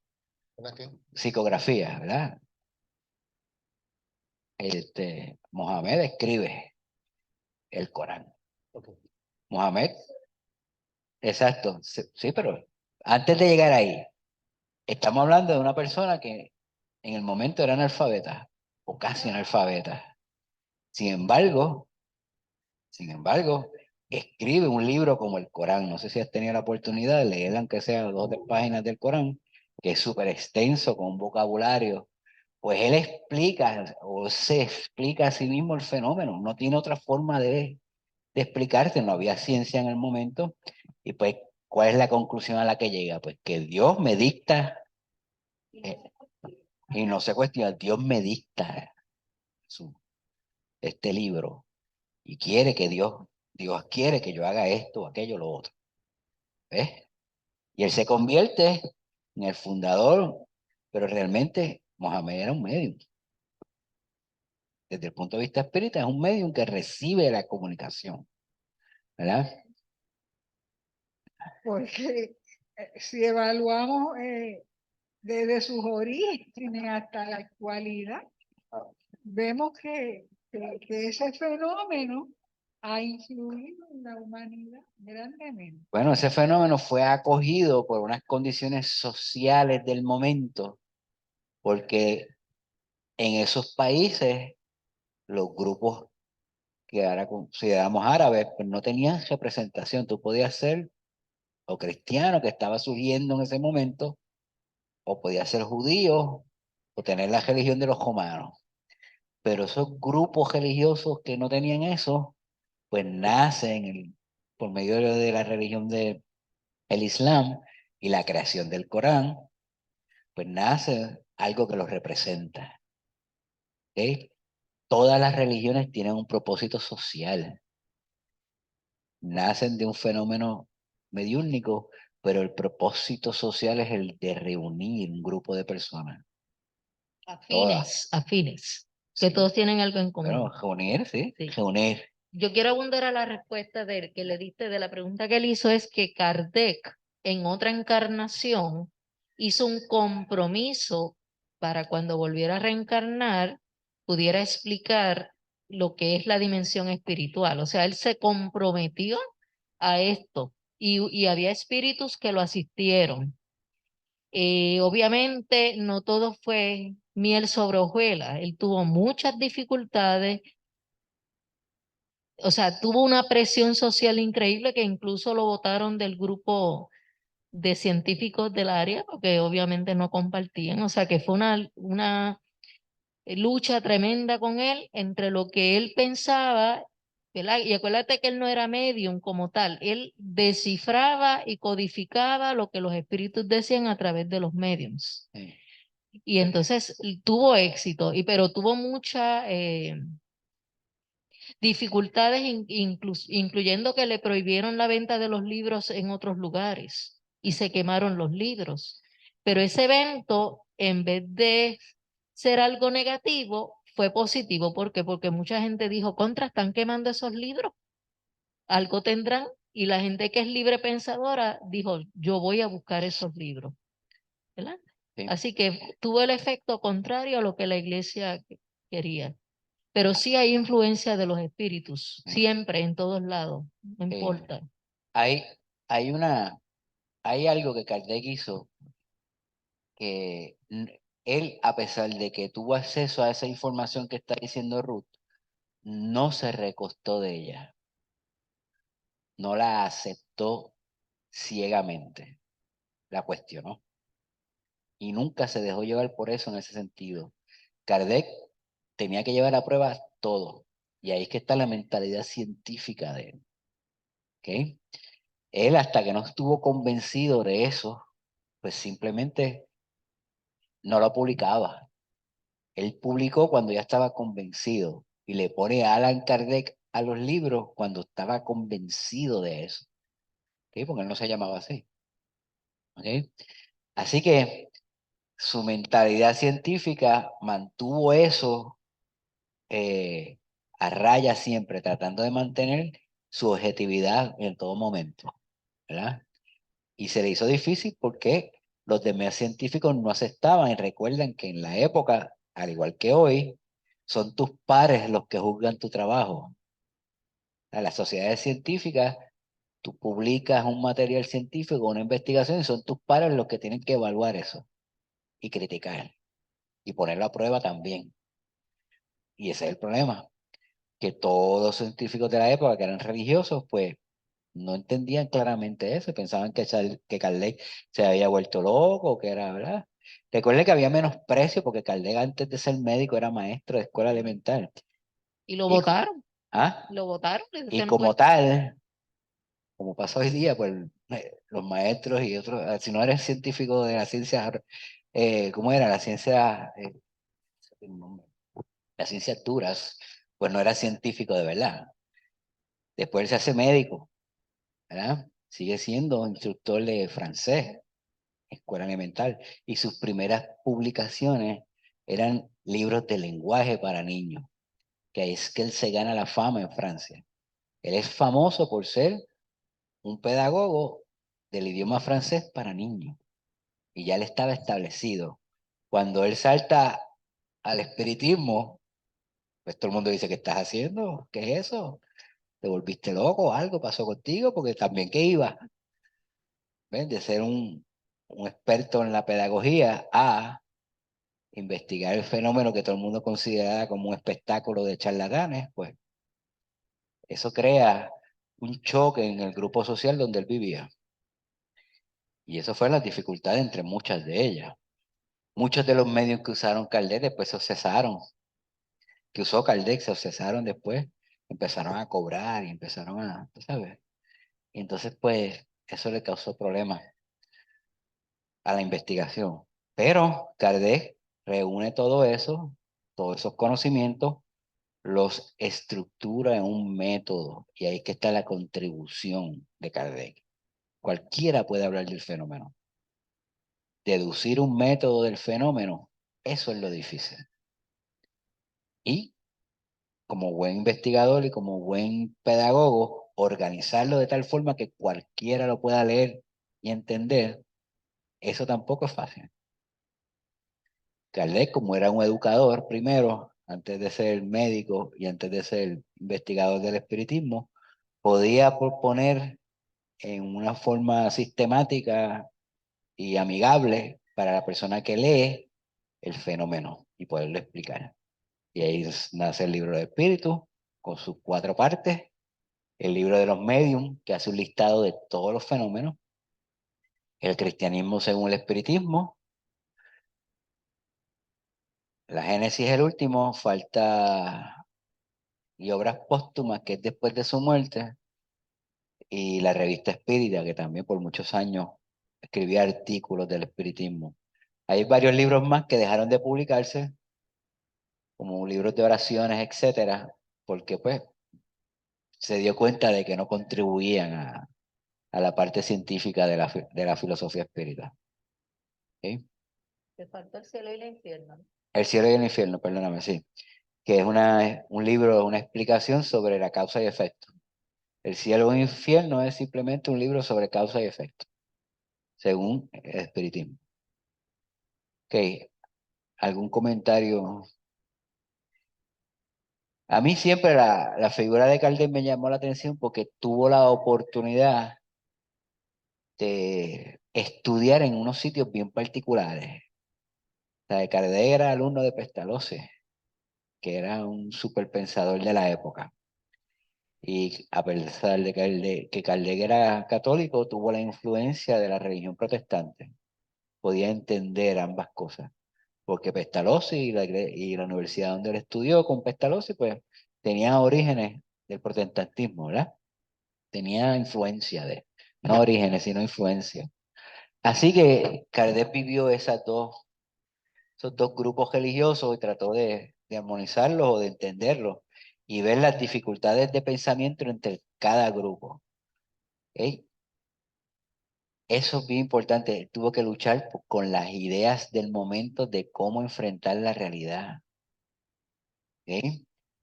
¿Verdad que? Psicografía, ¿verdad? Mohamed escribe el Corán. Okay. Mohamed, exacto, sí, pero antes de llegar ahí, estamos hablando de una persona que en el momento era analfabeta o casi analfabeta. Sin embargo, escribe un libro como el Corán. No sé si has tenido la oportunidad de leer, aunque sea 2 o 3 páginas del Corán, que es súper extenso, con un vocabulario. Pues él explica o se explica a sí mismo el fenómeno. No tiene otra forma de explicarte. No había ciencia en el momento. Y pues, ¿cuál es la conclusión a la que llega? Pues que Dios me dicta, y no se cuestiona, Dios me dicta este libro. Y quiere que Dios quiere que yo haga esto, aquello, lo otro. ¿Ves? Y él se convierte en el fundador, pero realmente Mohamed era un medium. Desde el punto de vista espírita, es un medium que recibe la comunicación, ¿verdad? Porque si evaluamos desde sus orígenes hasta la actualidad, vemos que ese fenómeno ha influido en la humanidad grandemente. Bueno, ese fenómeno fue acogido por unas condiciones sociales del momento, porque en esos países los grupos que ahora consideramos árabes pues no tenían representación. Tú podías ser o cristiano, que estaba surgiendo en ese momento, o podías ser judío o tener la religión de los romanos. Pero esos grupos religiosos que no tenían eso, pues nacen por medio de la religión del Islam y la creación del Corán, pues nace algo que los representa. ¿Ok? Todas las religiones tienen un propósito social. Nacen de un fenómeno mediúnico, pero el propósito social es el de reunir un grupo de personas. Afines, que Sí. todos tienen algo en común. Bueno, reunir, sí, Sí. reunir. Yo quiero abundar a la respuesta que le diste de la pregunta que él hizo, es que Kardec en otra encarnación hizo un compromiso para cuando volviera a reencarnar pudiera explicar lo que es la dimensión espiritual. O sea, él se comprometió a esto y había espíritus que lo asistieron. Obviamente no todo fue miel sobre hojuelas, él tuvo muchas dificultades, o sea, tuvo una presión social increíble que incluso lo votaron del grupo de científicos del área, porque obviamente no compartían, o sea que fue una lucha tremenda con él entre lo que él pensaba, ¿verdad? Y acuérdate que él no era medium como tal, él descifraba y codificaba lo que los espíritus decían a través de los mediums. Sí. Y entonces tuvo éxito, pero tuvo mucha dificultades, incluyendo que le prohibieron la venta de los libros en otros lugares y se quemaron los libros. Pero ese evento, en vez de ser algo negativo, fue positivo. ¿Por qué? Porque mucha gente dijo, contra, están quemando esos libros, algo tendrán. Y la gente que es libre pensadora dijo, yo voy a buscar esos libros, ¿verdad? Sí. Así que tuvo el efecto contrario a lo que la iglesia quería. Pero sí hay influencia de los espíritus, siempre, en todos lados, no importa. Hay, hay algo que Kardec hizo que él, a pesar de que tuvo acceso a esa información que está diciendo Ruth, no se recostó de ella, no la aceptó ciegamente, la cuestionó y nunca se dejó llevar por eso en ese sentido. Kardec tenía que llevar a prueba todo y ahí es que está la mentalidad científica de él. ¿Okay? Él hasta que no estuvo convencido de eso, pues simplemente no lo publicaba. Él publicó cuando ya estaba convencido y le pone a Allan Kardec a los libros cuando estaba convencido de eso. ¿Okay? Porque él no se llamaba así. ¿Okay? Así que su mentalidad científica mantuvo eso a raya siempre, tratando de mantener su objetividad en todo momento, ¿verdad? Y se le hizo difícil porque los demás científicos no aceptaban y recuerdan que en la época, al igual que hoy, son tus pares los que juzgan tu trabajo. A las sociedades científicas, tú publicas un material científico, una investigación, y son tus pares los que tienen que evaluar eso y criticar y ponerlo a prueba también. Y ese es el problema, que todos los científicos de la época que eran religiosos, pues no entendían claramente eso, pensaban que Kardec se había vuelto loco, que era, ¿verdad? Recuerden que había menosprecio porque Kardec antes de ser médico era maestro de escuela elemental. Y lo Y, votaron, ¿ah? lo votaron. Y como tal, como pasa hoy día, pues los maestros y otros, si no eres científico de la ciencia, ¿cómo era? La ciencia, las ciencias duras, pues no era científico de verdad. Después él se hace médico, ¿verdad? Sigue siendo instructor de francés, escuela elemental, y sus primeras publicaciones eran libros de lenguaje para niños, que es que él se gana la fama en Francia. Él es famoso por ser un pedagogo del idioma francés para niños, y ya él estaba establecido. Cuando él salta al espiritismo, pues todo el mundo dice, ¿qué estás haciendo? ¿Qué es eso? ¿Te volviste loco? ¿Algo pasó contigo? Porque también que iba, ¿ven? De ser un experto en la pedagogía a investigar el fenómeno que todo el mundo considera como un espectáculo de charlatanes, pues eso crea un choque en el grupo social donde él vivía. Y eso fue la dificultad entre muchas de ellas. Muchos de los medios que usaron Kardec después se cesaron, que usó Kardec se cesaron después, empezaron a cobrar y empezaron a, tú sabes. Y entonces, pues, eso le causó problemas a la investigación. Pero Kardec reúne todo eso, todos esos conocimientos, los estructura en un método y ahí es que está la contribución de Kardec. Cualquiera puede hablar del fenómeno. Deducir un método del fenómeno, eso es lo difícil. Y como buen investigador y como buen pedagogo, organizarlo de tal forma que cualquiera lo pueda leer y entender, eso tampoco es fácil. Kardec, como era un educador primero, antes de ser médico y antes de ser investigador del espiritismo, podía proponer en una forma sistemática y amigable para la persona que lee el fenómeno y poderlo explicar. Y ahí nace el libro de espíritu con sus 4 partes, el libro de los medium, que hace un listado de todos los fenómenos, el cristianismo según el espiritismo, la Génesis el último, falta y obras póstumas, que es después de su muerte, y la revista Espírita, que también por muchos años escribía artículos del espiritismo. Hay varios libros más que dejaron de publicarse, como libros de oraciones, etcétera, porque pues se dio cuenta de que no contribuían a la parte científica de la filosofía espírita. ¿Okay? Te faltó el cielo y el infierno. El cielo y el infierno, perdóname, sí. Que es un libro, una explicación sobre la causa y efecto. El cielo y el infierno es simplemente un libro sobre causa y efecto, según el espiritismo. Ok, ¿algún comentario? A mí siempre la figura de Kardec me llamó la atención porque tuvo la oportunidad de estudiar en unos sitios bien particulares. O sea, Kardec era alumno de Pestalozzi, que era un superpensador de la época. Y a pesar de que Kardec era católico, tuvo la influencia de la religión protestante. Podía entender ambas cosas. Porque Pestalozzi y la universidad donde él estudió con Pestalozzi, pues tenía orígenes del protestantismo, ¿verdad? Tenía influencia no orígenes, sino influencia. Así que Kardec vivió esos dos grupos religiosos y trató de armonizarlos o de entenderlos y ver las dificultades de pensamiento entre cada grupo. ¿Ok? Eso es bien importante. Él tuvo que luchar con las ideas del momento de cómo enfrentar la realidad. ¿Ok?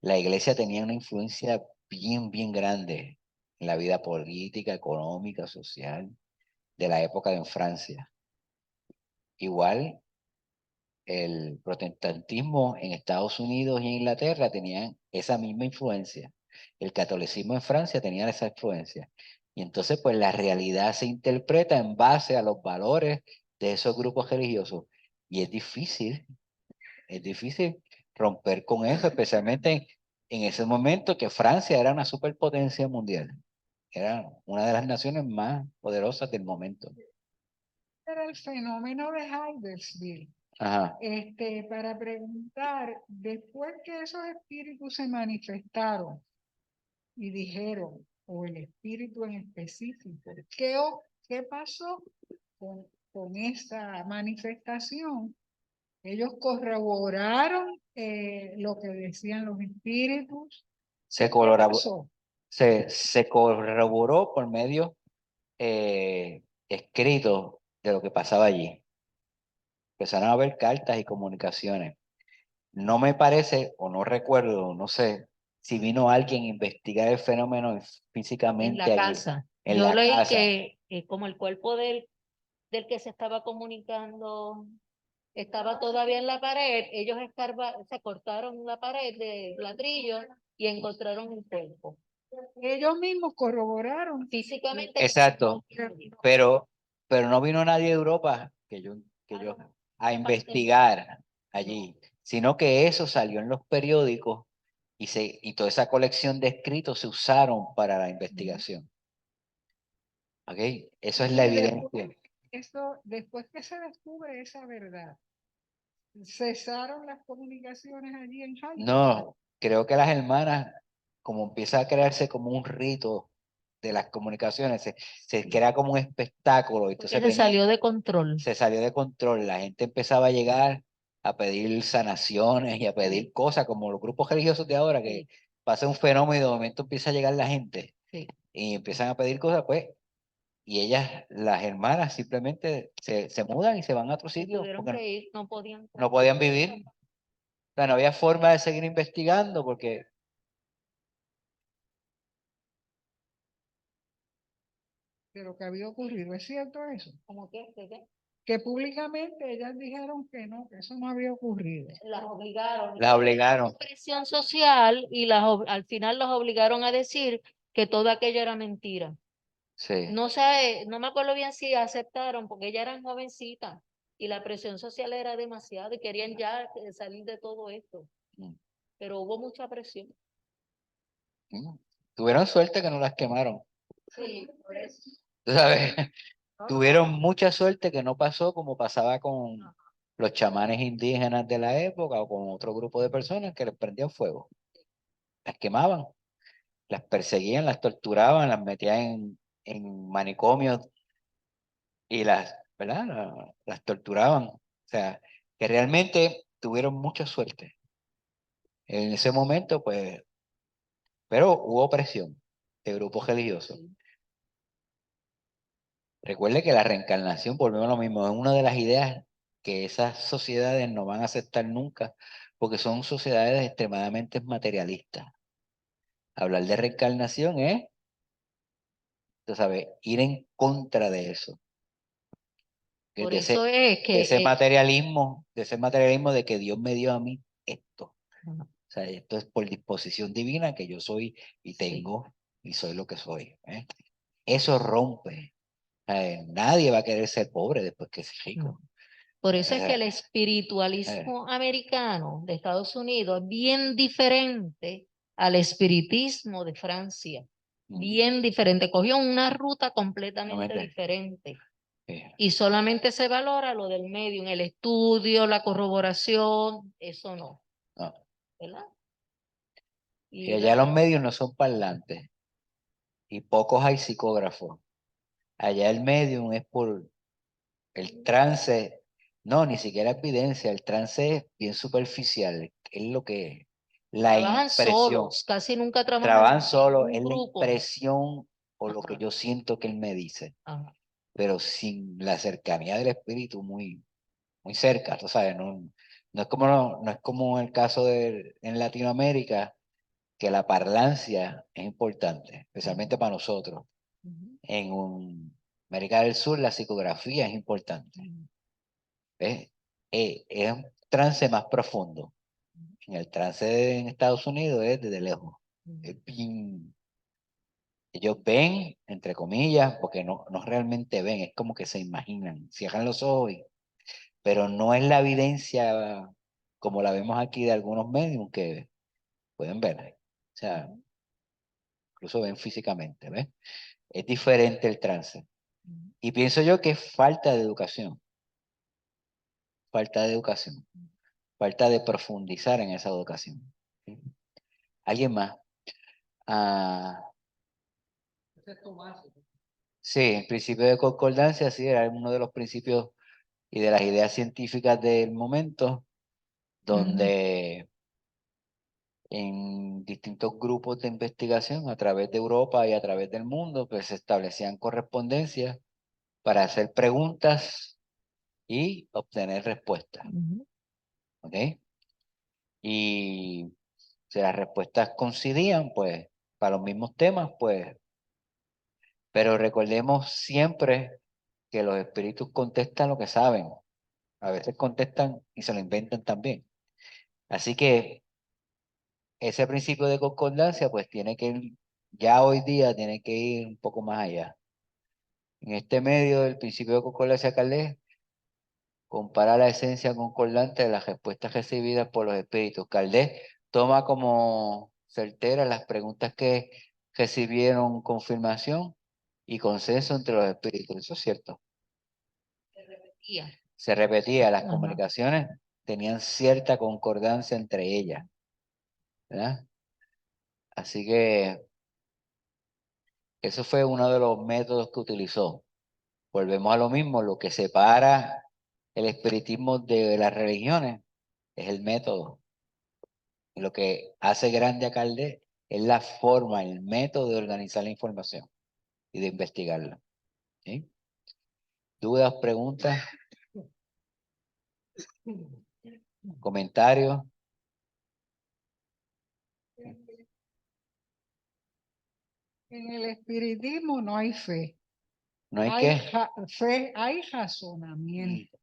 La iglesia tenía una influencia bien grande en la vida política, económica, social de la época en Francia. Igual el protestantismo en Estados Unidos y en Inglaterra tenían esa misma influencia. El catolicismo en Francia tenía esa influencia. Y entonces, pues la realidad se interpreta en base a los valores de esos grupos religiosos. Y es difícil romper con eso, especialmente en ese momento que Francia era una superpotencia mundial. Era una de las naciones más poderosas del momento. Era el fenómeno de Heidelberg. Ajá. Para preguntar, después que esos espíritus se manifestaron y dijeron, o el espíritu en específico, ¿qué pasó con esa manifestación? Ellos corroboraron lo que decían los espíritus. Se ¿Qué corroboró, pasó? se corroboró por medio escrito de lo que pasaba allí. Empezaron a ver cartas y comunicaciones. No me parece, o no recuerdo, no sé, si vino alguien a investigar el fenómeno En físicamente la allí, casa. en Yo la leí casa. que como el cuerpo del que se estaba comunicando estaba todavía en la pared, ellos se cortaron la pared de ladrillo y encontraron un cuerpo. Ellos mismos corroboraron. Físicamente. Exacto, pero no vino nadie de Europa que yo a investigar allí, sino que eso salió en los periódicos y toda esa colección de escritos se usaron para la investigación. ¿Ok? Eso es la evidencia. Después que se descubre esa verdad, ¿cesaron las comunicaciones allí en Heidelberg? No, creo que las hermanas, como empieza a crearse como un rito de las comunicaciones, se crea como un espectáculo. Entonces Se salió de control. se salió de control. La gente empezaba a llegar a pedir sanaciones y a pedir cosas, como los grupos religiosos de ahora, que pasa un fenómeno y de momento empieza a llegar la gente Sí. y empiezan a pedir cosas, pues, y ellas, las hermanas, simplemente se mudan y se van a otro sitio Tuvieron porque que ir, no podían. no podían vivir. O sea, no había forma de seguir investigando porque de lo que había ocurrido. ¿Es cierto eso? ¿Cómo que? Que públicamente ellas dijeron que no, que eso no había ocurrido. Las obligaron. las obligaron. Presión social y al final los obligaron a decir que todo aquello era mentira. Sí. No sé, no me acuerdo bien si aceptaron porque ellas eran jovencitas y la presión social era demasiado y querían ya salir de todo esto. Mm. Pero hubo mucha presión. Tuvieron suerte que no las quemaron. Sí, por eso. ¿Tú sabes? Tuvieron mucha suerte que no pasó como pasaba con los chamanes indígenas de la época o con otro grupo de personas que les prendían fuego. Las quemaban, las perseguían, las torturaban, las metían en manicomios y ¿verdad? Las torturaban. O sea, que realmente tuvieron mucha suerte. En ese momento, pues, pero hubo presión de grupos religiosos. Recuerde que la reencarnación, volvemos a lo mismo, es una de las ideas que esas sociedades no van a aceptar nunca, porque son sociedades extremadamente materialistas. Hablar de reencarnación es, tú sabes, ir en contra de eso. Por De eso ese, es de que ese materialismo de que Dios me dio a mí esto. Ajá. O sea, esto es por disposición divina que yo soy y Sí. tengo y soy lo que soy. Eso rompe. Nadie va a querer ser pobre después que es rico. Por eso es que el Eh, espiritualismo americano de Estados Unidos es bien diferente al espiritismo de Francia. Bien diferente. Cogió una ruta completamente diferente. Y solamente se valora lo del medio, en el estudio, la corroboración, eso no. No. ¿Verdad? Y allá los medios no son parlantes y pocos hay psicógrafos. Allá el medium es por el trance, no, ni siquiera evidencia, el trance es bien superficial, es lo que es. La trabajan impresión. solos, casi nunca trabajan Trabajan solo, en es la grupo. impresión o lo que Ajá. yo siento que él me dice, Ajá. pero sin la cercanía del espíritu muy, muy cerca, tú sabes, no es como, no es como el caso en Latinoamérica, que la parlancia es importante, especialmente para nosotros. Ujú. En América del Sur la psicografía es importante. ¿Ves? Es un trance más profundo. En el trance en Estados Unidos es desde lejos. Es bien- ellos ven, entre comillas, porque no realmente ven, es como que se imaginan, cierran los ojos, pero no es la evidencia como la vemos aquí de algunos medios que pueden ver. O sea, incluso ven físicamente, ¿ves? Es diferente el trance. Y pienso yo que es falta de educación, falta de profundizar en esa educación. ¿Sí? ¿Alguien más? Ah, sí, el principio de concordancia, sí, era uno de los principios y de las ideas científicas del momento, donde en distintos grupos de investigación a través de Europa y a través del mundo, pues se establecían correspondencias para hacer preguntas y obtener respuestas. ¿Ok? Y si las respuestas coincidían, pues, para los mismos temas, pues, pero recordemos siempre que los espíritus contestan lo que saben. A veces contestan y se lo inventan también. Así que ese principio de concordancia, pues tiene que ir, ya hoy día tiene que ir un poco más allá. En este medio del principio de concordancia Calais, compara la esencia concordante de las respuestas recibidas por los espíritus. Calais toma como certera las preguntas que recibieron confirmación y consenso entre los espíritus. Eso es cierto. Se repetía, las comunicaciones tenían cierta concordancia entre ellas, ¿verdad? Así que eso fue uno de los métodos que utilizó. Volvemos a lo mismo, lo que separa el espiritismo de las religiones es el método. Y lo que hace grande a Calde es la forma, el método de organizar la información y de investigarla. ¿Sí? ¿Dudas, preguntas, comentarios? En el espiritismo no hay fe. No hay Hay que, fe, hay razonamiento.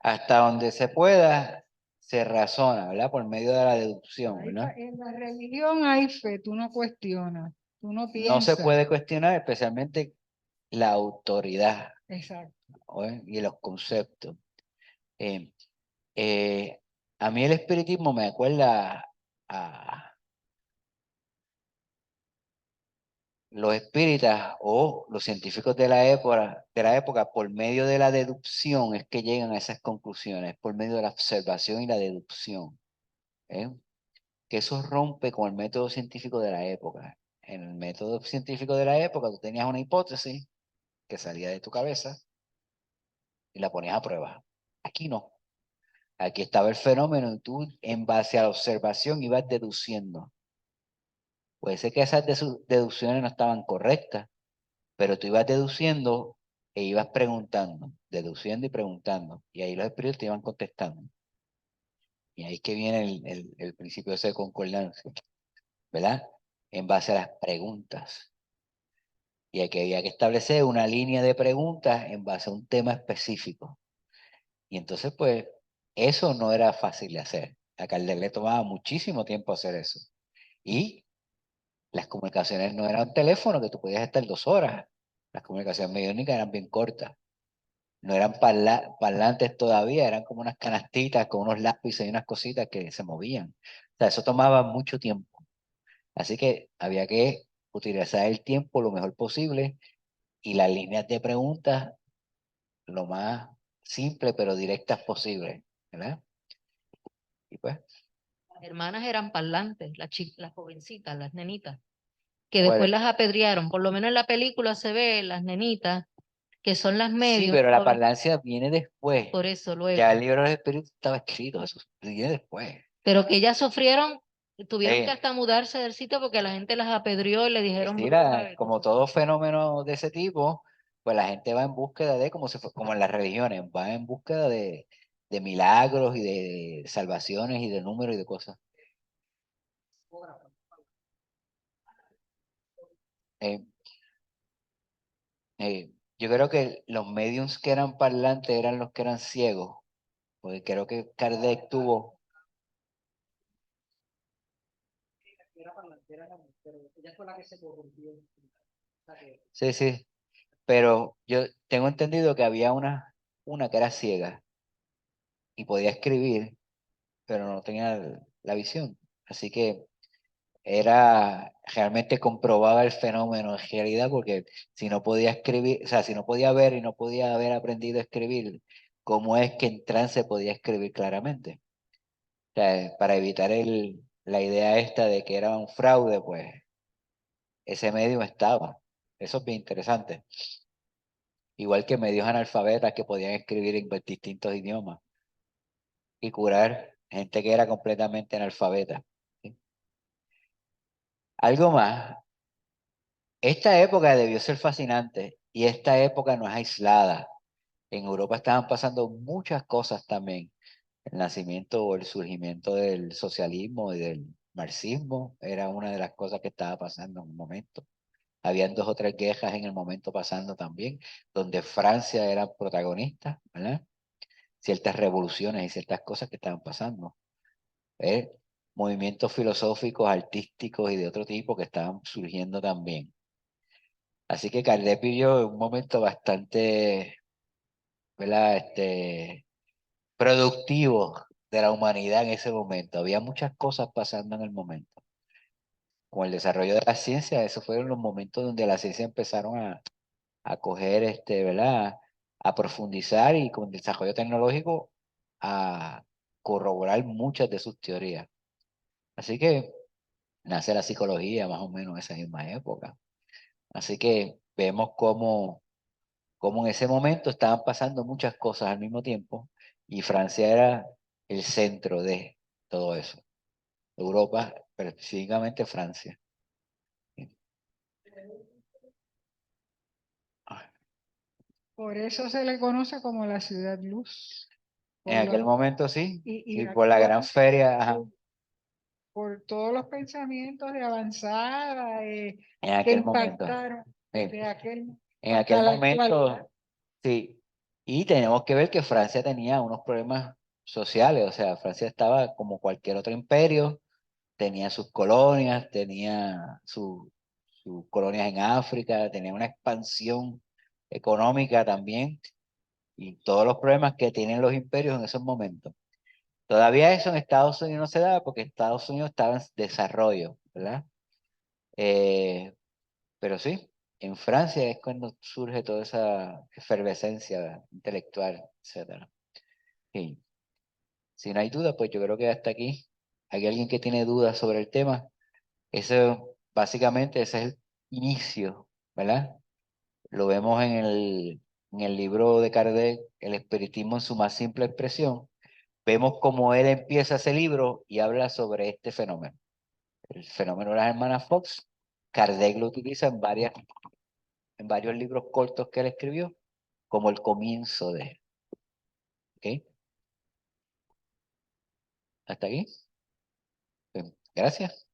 hasta donde se pueda, se razona, ¿verdad? Por medio de la deducción, ¿verdad? En la religión hay fe, tú no cuestionas, tú no No se piensas. puede cuestionar, especialmente la autoridad. Exacto. Y los conceptos. Eh, a mí el espiritismo me acuerda a los espíritas o los científicos de la época, por medio de la deducción es que llegan a esas conclusiones, por medio de la observación y la deducción. ¿Eh? Que eso rompe con el método científico de la época. En el método científico de la época tú tenías una hipótesis que salía de tu cabeza y la ponías a prueba. Aquí no. Aquí estaba el fenómeno y tú en base a la observación ibas deduciendo. Puede ser que esas deducciones no estaban correctas, pero tú ibas deduciendo e ibas preguntando, deduciendo y preguntando, y ahí los espíritus te iban contestando. Y ahí es que viene el principio ese de concordancia, ¿verdad? En base a las preguntas. Y aquí había que establecer una línea de preguntas en base a un tema específico. Y entonces, pues, eso no era fácil de hacer. A Kardec le tomaba muchísimo tiempo hacer eso. Y las comunicaciones no eran teléfono que tú podías estar 2 horas. Las comunicaciones mediúnicas eran bien cortas. No eran parlantes todavía, eran como unas canastitas con unos lápices y unas cositas que se movían. O sea, eso tomaba mucho tiempo. Así que había que utilizar el tiempo lo mejor posible y las líneas de preguntas lo más simple pero directas posible, ¿verdad? Y pues, Las hermanas eran parlantes, las jovencitas, las nenitas, que pues, después las apedrearon. Por lo menos en la película se ve las nenitas, que son las sí, medios, pero la parlancia viene después. por eso Ya luego. el libro de los espíritus estaba escrito, eso viene después. Pero que ellas sufrieron, tuvieron que Sí, hasta mudarse del sitio porque la gente las apedreó y le dijeron sí, brujas y como cosas. todo fenómeno de ese tipo, pues la gente va en búsqueda de, como en las religiones, va en búsqueda de milagros y de salvaciones y de números y de cosas. Eh, yo creo que los mediums que eran parlantes eran los que eran ciegos, porque creo que Kardec tuvo. Sí, sí, pero yo tengo entendido que había una que era ciega y podía escribir, pero no tenía la visión. Así que realmente comprobaba el fenómeno en realidad, porque si no podía escribir, o sea, si no podía ver y no podía haber aprendido a escribir, ¿cómo es que en trance podía escribir claramente? O sea, para evitar la idea esta de que era un fraude, pues ese medio estaba. Eso es bien interesante. Igual que medios analfabetas que podían escribir en distintos idiomas y curar gente que era completamente analfabeta. ¿Sí? Algo más. Esta época debió ser fascinante y esta época no es aislada. En Europa estaban pasando muchas cosas también. El nacimiento o el surgimiento del socialismo y del marxismo era una de las cosas que estaba pasando en un momento. Habían 2 o 3 guerras en el momento pasando también, donde Francia era protagonista, ¿verdad? Ciertas revoluciones y ciertas cosas que estaban pasando. ¿Eh? Movimientos filosóficos, artísticos y de otro tipo que estaban surgiendo también. Así que Kardec vivió un momento bastante, ¿verdad? Productivo de la humanidad en ese momento. Había muchas cosas pasando en el momento. Con el desarrollo de la ciencia, esos fueron los momentos donde la ciencia empezaron a coger, ¿verdad? A profundizar y con el desarrollo tecnológico a corroborar muchas de sus teorías. Así que nace la psicología más o menos en esa misma época. Así que vemos cómo en ese momento estaban pasando muchas cosas al mismo tiempo y Francia era el centro de todo eso. Europa, pero específicamente Francia. Por eso se le conoce como la ciudad luz. En Por aquel lo- momento sí, y y por la gran feria, ajá, por todos los pensamientos de avanzada en que aquel momento. impactaron Sí. desde aquel En hasta aquel la actualidad. momento, sí. Y tenemos que ver que Francia tenía unos problemas sociales, o sea, Francia estaba como cualquier otro imperio, tenía sus colonias, tenía sus colonias en África, tenía una expansión económica también, y todos los problemas que tienen los imperios en esos momentos. Todavía eso en Estados Unidos no se da porque Estados Unidos estaba en desarrollo, ¿verdad? Eh, pero sí, en Francia es cuando surge toda esa efervescencia intelectual, etcétera. Y si no hay duda, pues yo creo que hasta aquí hay alguien que tiene dudas sobre el tema. Eso, básicamente, ese es el inicio, ¿verdad? Lo vemos en el libro de Kardec, El espiritismo en su más simple expresión. Vemos cómo él empieza ese libro y habla sobre este fenómeno. El fenómeno de las hermanas Fox. Kardec lo utiliza en varios libros cortos que él escribió como el comienzo de. ¿Ok? ¿Hasta aquí? Bien, gracias.